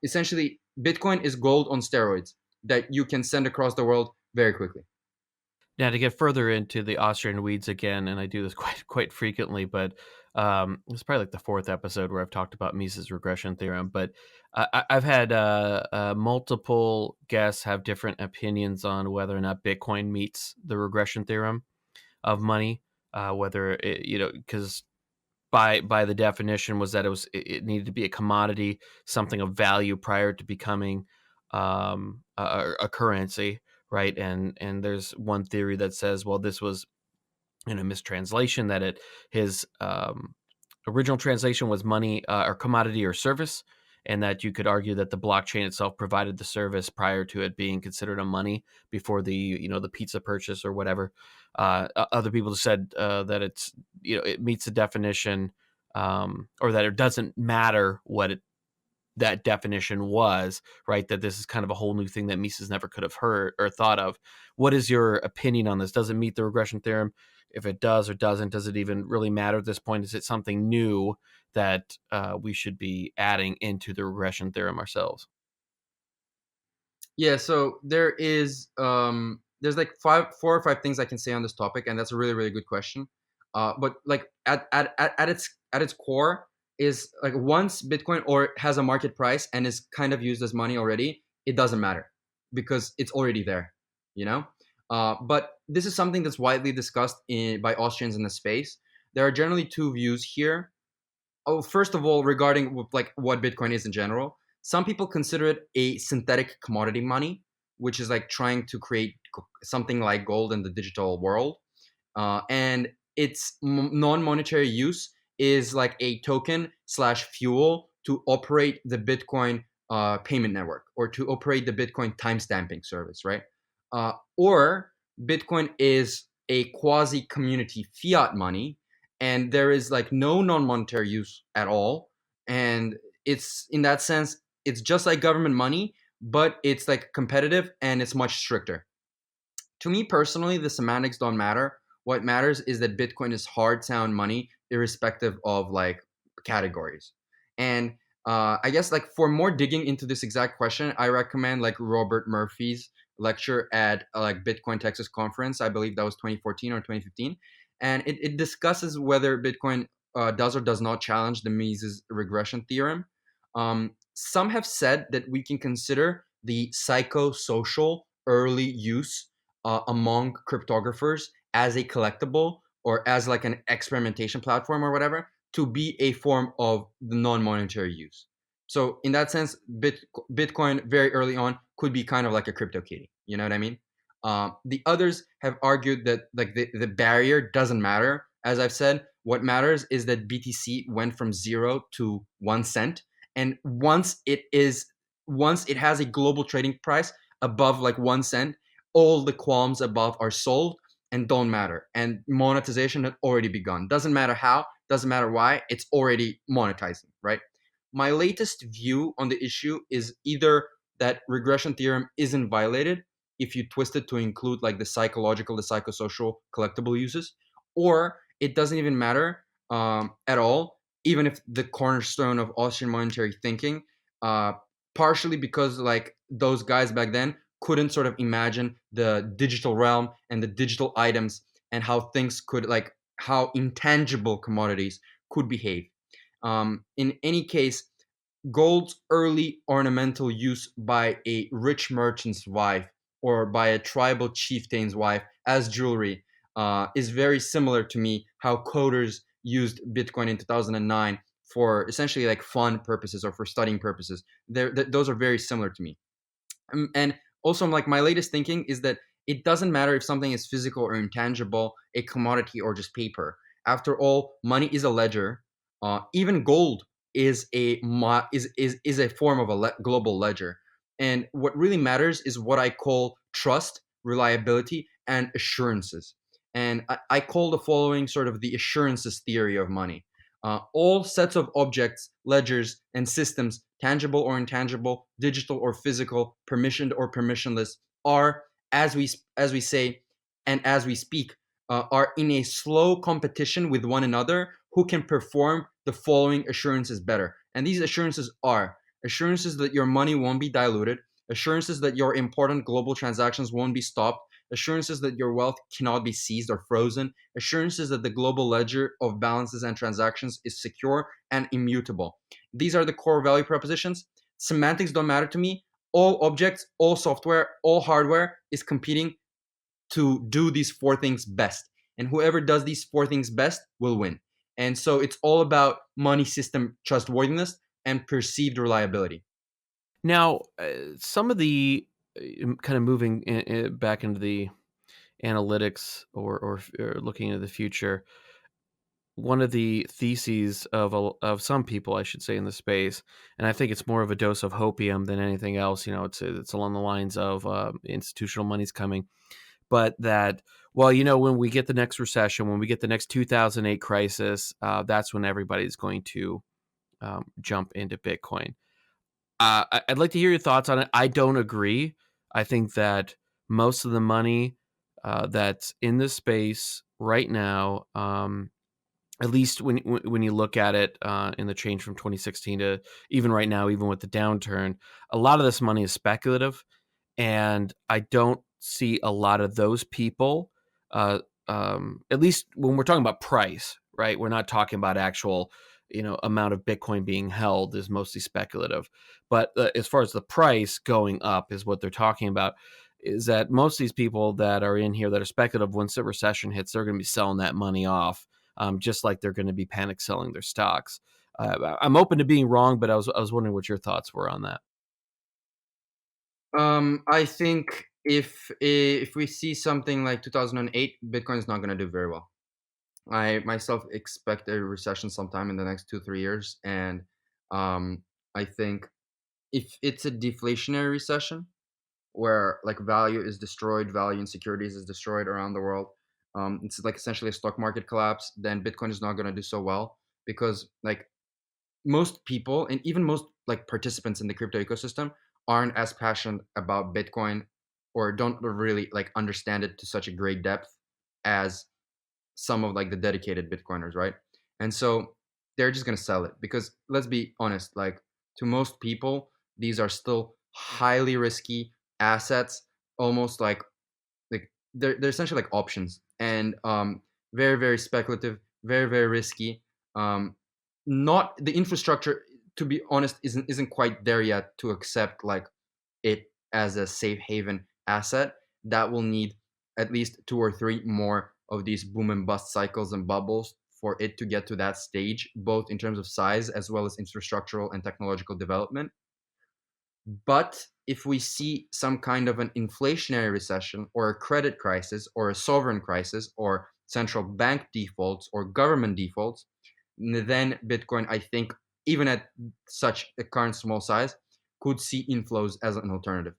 Essentially, Bitcoin is gold on steroids that you can send across the world very quickly. Now, to get further into the Austrian weeds again, and I do this quite frequently, but it's probably like the fourth episode where I've talked about Mises regression theorem. But I've had multiple guests have different opinions on whether or not Bitcoin meets the regression theorem of money. Whether because by the definition was that it needed to be a commodity, something of value prior to becoming a currency, right? And there's one theory that says, well, this was in a mistranslation, that his original translation was money or commodity or service, and that you could argue that the blockchain itself provided the service prior to it being considered a money before the pizza purchase or whatever. Other people said that it meets the definition, or that it doesn't matter what that definition was, right? That this is kind of a whole new thing that Mises never could have heard or thought of. What is your opinion on this? Does it meet the regression theorem? If it does or doesn't, does it even really matter at this point? Is it something new that we should be adding into the regression theorem ourselves? Yeah, so there's like four or five things I can say on this topic, and that's a really, really good question. But like at its core is like once Bitcoin or has a market price and is kind of used as money already, it doesn't matter because it's already there, you know. But this is something that's widely discussed by Austrians in the space. There are generally two views here. Oh, first of all, regarding like what Bitcoin is in general, some people consider it a synthetic commodity money, which is like trying to create something like gold in the digital world. And its non-monetary use is like a token slash fuel to operate the Bitcoin payment network or to operate the Bitcoin timestamping service, right? Or Bitcoin is a quasi community fiat money, and there is like no non-monetary use at all. And it's in that sense, it's just like government money, but it's like competitive and it's much stricter. To me personally, the semantics don't matter. What matters is that Bitcoin is hard sound money, irrespective of like categories. And I guess like for more digging into this exact question, I recommend like Robert Murphy's lecture at like Bitcoin Texas conference. I believe that was 2014 or 2015, and it discusses whether Bitcoin does or does not challenge the Mises regression theorem. Some have said that we can consider the psychosocial early use among cryptographers as a collectible or as like an experimentation platform or whatever to be a form of the non-monetary use. So in that sense, Bitcoin very early on could be kind of like a crypto kitty. You know what I mean? The others have argued that like the barrier doesn't matter. As I've said, what matters is that BTC went from 0 to 1 cent, and once it has a global trading price above like 1 cent, all the qualms above are solved and don't matter. And monetization had already begun. Doesn't matter how, doesn't matter why, it's already monetizing, right? My latest view on the issue is either that regression theorem isn't violated if you twist it to include like the psychological, the psychosocial collectible uses, or it doesn't even matter at all even if the cornerstone of Austrian monetary thinking, uh, partially because like those guys back then couldn't sort of imagine the digital realm and the digital items and how things could like how intangible commodities could behave. In any case, gold's early ornamental use by a rich merchant's wife or by a tribal chieftain's wife as jewelry is very similar to me how coders used Bitcoin in 2009 for essentially like fun purposes or for studying purposes. Those are very similar to me. And also, like my latest thinking is that it doesn't matter if something is physical or intangible, a commodity or just paper. After all, money is a ledger. Even gold is is a form of a global ledger. And what really matters is what I call trust, reliability, and assurances. And I call the following sort of the assurances theory of money. All sets of objects, ledgers, and systems, tangible or intangible, digital or physical, permissioned or permissionless, are, as we say, and as we speak, are in a slow competition with one another who can perform the following assurances better. And these assurances are assurances that your money won't be diluted, assurances that your important global transactions won't be stopped, assurances that your wealth cannot be seized or frozen, assurances that the global ledger of balances and transactions is secure and immutable. These are the core value propositions. Semantics don't matter to me. All objects, all software, all hardware is competing to do these four things best. And whoever does these four things best will win. And so it's all about money system trustworthiness and perceived reliability. Now, some of the kind of moving back into the analytics or looking into the future, one of the theses of some people, I should say, in the space, and I think it's more of a dose of hopium than anything else. It's along the lines of institutional money's coming, but that, well, when we get the next recession, when we get the next 2008 crisis, that's when everybody's going to jump into Bitcoin. I'd like to hear your thoughts on it. I don't agree. I think that most of the money that's in the space right now, at least when you look at it in the change from 2016 to even right now, even with the downturn, a lot of this money is speculative, and I don't see a lot of those people. At least when we're talking about price, right? We're not talking about actual, amount of Bitcoin being held is mostly speculative. But as far as the price going up is what they're talking about. Is that most of these people that are in here that are speculative, once the recession hits, they're going to be selling that money off, just like they're going to be panic selling their stocks. I'm open to being wrong, but I was wondering what your thoughts were on that. I think if we see something like 2008, Bitcoin is not going to do very well. I myself expect a recession sometime in the next 2 3 years, and I think if it's a deflationary recession where like value is destroyed, value in securities is destroyed around the world, it's like essentially a stock market collapse, then Bitcoin is not going to do so well because like most people and even most like participants in the crypto ecosystem aren't as passionate about Bitcoin or don't really like understand it to such a great depth as some of like the dedicated Bitcoiners, right? And so they're just gonna sell it because let's be honest, like to most people, these are still highly risky assets, almost like they're essentially like options and very very speculative, very very risky. Um, Not the infrastructure, to be honest, isn't quite there yet to accept like it as a safe haven asset that will need at least two or three more of these boom and bust cycles and bubbles for it to get to that stage, both in terms of size as well as infrastructural and technological development. But if we see some kind of an inflationary recession or a credit crisis or a sovereign crisis or central bank defaults or government defaults, then Bitcoin, I think, even at such a current small size, could see inflows as an alternative.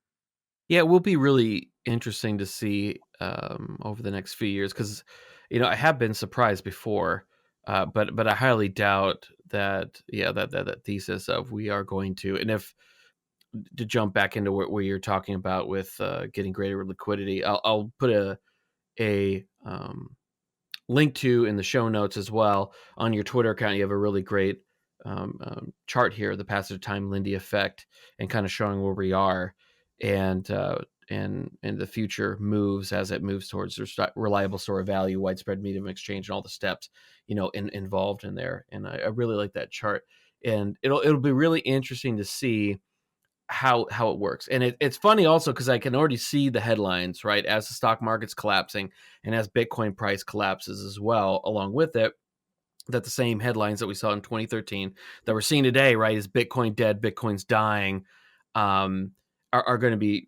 Yeah, it will be really interesting to see over the next few years because, I have been surprised before, but I highly doubt that. Yeah, that thesis of we are going to, and if to jump back into where you're talking about with getting greater liquidity, I'll put a link to in the show notes as well. On your Twitter account, you have a really great chart here, the passage of time Lindy effect, and kind of showing where we are and the future moves as it moves towards reliable store of value, widespread medium exchange, and all the steps involved in there. And I really like that chart, and it'll be really interesting to see how it works. And it's funny also because I can already see the headlines, right, as the stock market's collapsing and as Bitcoin price collapses as well along with it, that the same headlines that we saw in 2013 that we're seeing today, right, is Bitcoin dead, Bitcoin's dying, are going to be,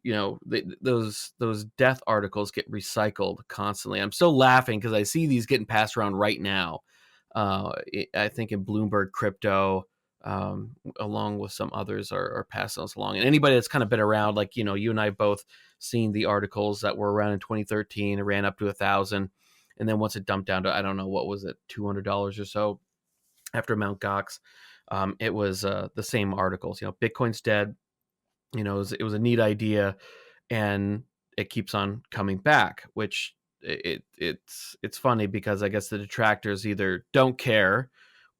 those death articles get recycled constantly. I'm still laughing because I see these getting passed around right now. I think in Bloomberg Crypto, along with some others, are passing us along. And anybody that's kind of been around, like, you and I both seen the articles that were around in 2013, it ran up to 1,000. And then once it dumped down to, I don't know, what was it, $200 or so after Mt. Gox, it was the same articles. Bitcoin's dead. It was a neat idea, and it keeps on coming back, which it's funny because I guess the detractors either don't care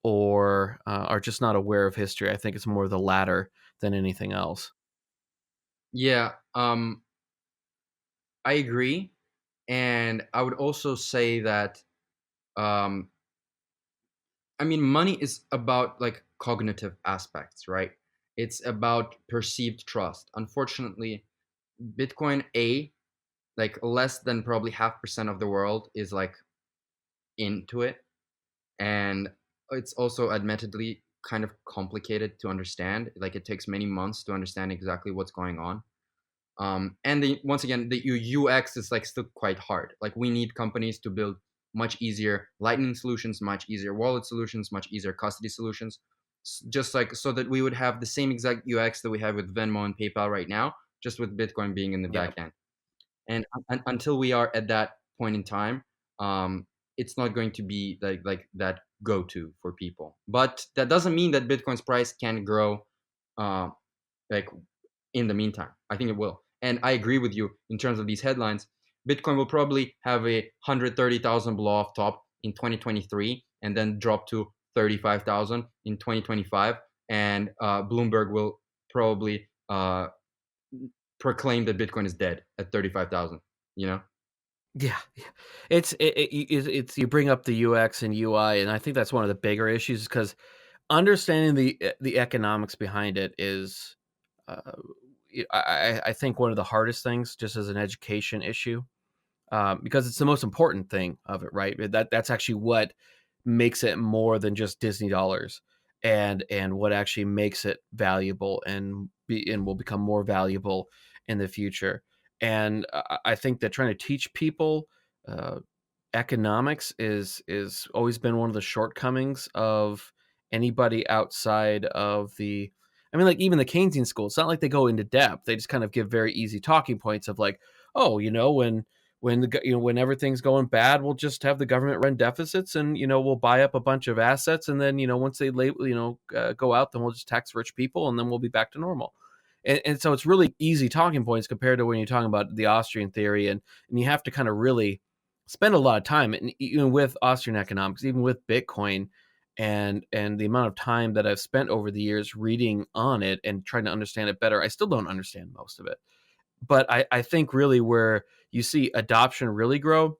or are just not aware of history. I think it's more the latter than anything else. Yeah, I agree, and I would also say that um, I mean, money is about like cognitive aspects, right? It's about perceived trust. Unfortunately, Bitcoin A, like less than probably 0.5% of the world is like into it, and it's also admittedly kind of complicated to understand. Like it takes many months to understand exactly what's going on. And once again, the UX is like still quite hard. Like we need companies to build much easier Lightning solutions, much easier wallet solutions, much easier custody solutions, just like so that we would have the same exact UX that we have with Venmo and PayPal right now, just with Bitcoin being in the Yeah. back end. And until we are at that point in time, um, it's not going to be like that go to for people. But that doesn't mean that Bitcoin's price can grow, uh, like in the meantime. I think it will. And I agree with you in terms of these headlines. Bitcoin will probably have a 130,000 blow off top in 2023 and then drop to 35,000 in 2025. And Bloomberg will probably proclaim that Bitcoin is dead at 35,000, you know? Yeah, it's you bring up the UX and UI, and I think that's one of the bigger issues because understanding the economics behind it is, uh, I think one of the hardest things, just as an education issue, because it's the most important thing of it, right? That's actually what makes it more than just Disney dollars, and what actually makes it valuable and will become more valuable in the future. And I think that trying to teach people uh, economics is always been one of the shortcomings of anybody outside of the. I mean, like even the Keynesian school, it's not like they go into depth. They just kind of give very easy talking points of like, oh, when everything's going bad, we'll just have the government run deficits, and we'll buy up a bunch of assets, and then once they go out, then we'll just tax rich people, and then we'll be back to normal. And so it's really easy talking points compared to when you're talking about the Austrian theory, and you have to kind of really spend a lot of time, and even with Austrian economics, even with Bitcoin, and the amount of time that I've spent over the years reading on it and trying to understand it better, I still don't understand most of it. But I think really where you see adoption really grow,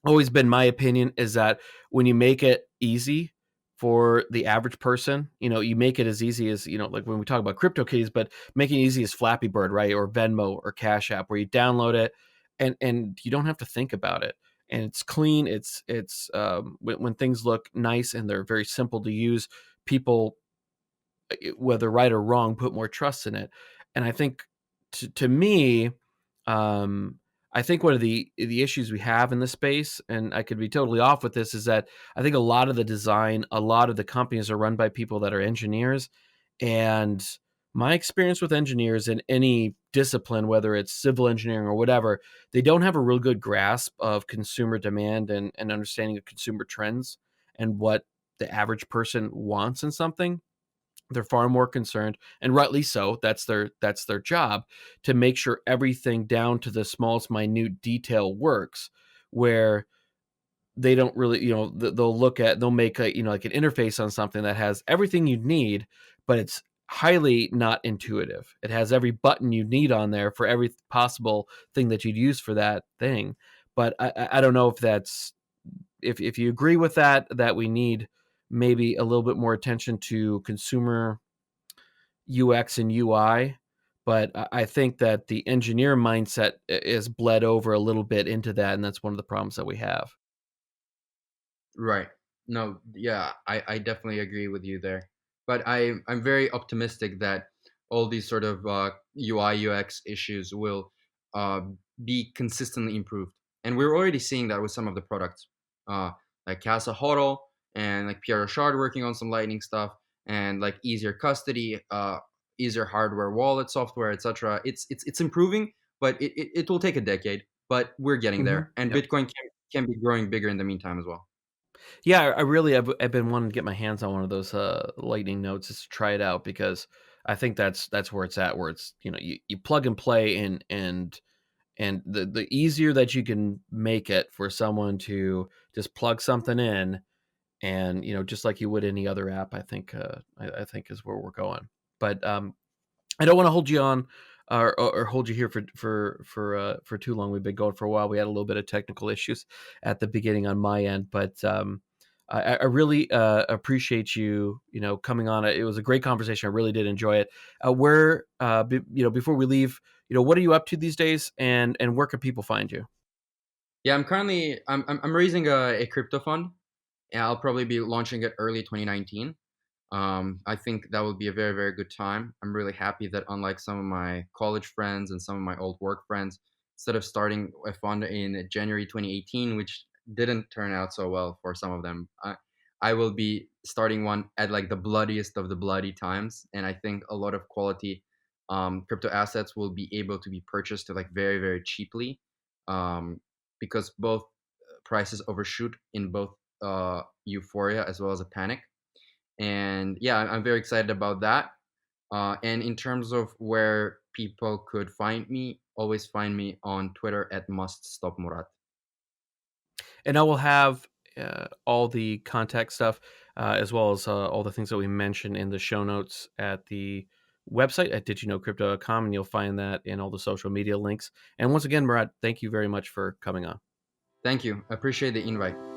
always been my opinion, is that when you make it easy for the average person, you make it as easy as, like when we talk about CryptoKitties, but making it easy as Flappy Bird, right? Or Venmo or Cash App, where you download it and you don't have to think about it. And it's clean. It's when things look nice and they're very simple to use, people, whether right or wrong, put more trust in it. And I think to me, um, I think one of the issues we have in this space, and I could be totally off with this, is that I think a lot of the design, a lot of the companies are run by people that are engineers. And my experience with engineers in any discipline, whether it's civil engineering or whatever, they don't have a real good grasp of consumer demand and understanding of consumer trends and what the average person wants in something. They're far more concerned, and rightly so. That's their job, to make sure everything down to the smallest minute detail works. Where they don't really, they'll make a, like an interface on something that has everything you need, but it's highly not intuitive. It has every button you need on there for every possible thing that you'd use for that thing. But I don't know if that's, if you agree with that, that we need maybe a little bit more attention to consumer UX and UI. But I think that the engineer mindset is bled over a little bit into that, and that's one of the problems that we have. Right. No, yeah, I definitely agree with you there. But I'm very optimistic that all these sort of UI UX issues will uh, be consistently improved, and we're already seeing that with some of the products, uh, like Casa Hodl and like Pierre Rochard working on some Lightning stuff, and like easier custody, easier hardware wallet software, etc. It's improving, but it will take a decade. But we're getting there, and Yep. Bitcoin can be growing bigger in the meantime as well. Yeah, I really, I've been wanting to get my hands on one of those Lightning nodes just to try it out, because I think that's where it's at, where it's, you plug and play, and the easier that you can make it for someone to just plug something in, and just like you would any other app, I think I think is where we're going. But I don't want to hold you on, or hold you here for too long. We've been going for a while. We had a little bit of technical issues at the beginning on my end, but I really appreciate you coming on. It was a great conversation. I really did enjoy it. Before we leave, what are you up to these days, and where can people find you? Yeah, I'm currently I'm raising a crypto fund. And I'll probably be launching it early 2019. I think that would be a very, very good time. I'm really happy that, unlike some of my college friends and some of my old work friends, instead of starting a fund in January 2018, which didn't turn out so well for some of them, I will be starting one at like the bloodiest of the bloody times. And I think a lot of quality crypto assets will be able to be purchased like very, very cheaply, because both prices overshoot in both euphoria as well as a panic. And yeah, I'm very excited about that. And in terms of where people could find me, always find me on Twitter at muststopmurad. And I will have all the contact stuff, as well as all the things that we mentioned in the show notes at the website at didyouknowcrypto.com, and you'll find that in all the social media links. And once again, Murad, thank you very much for coming on. Thank you. I appreciate the invite.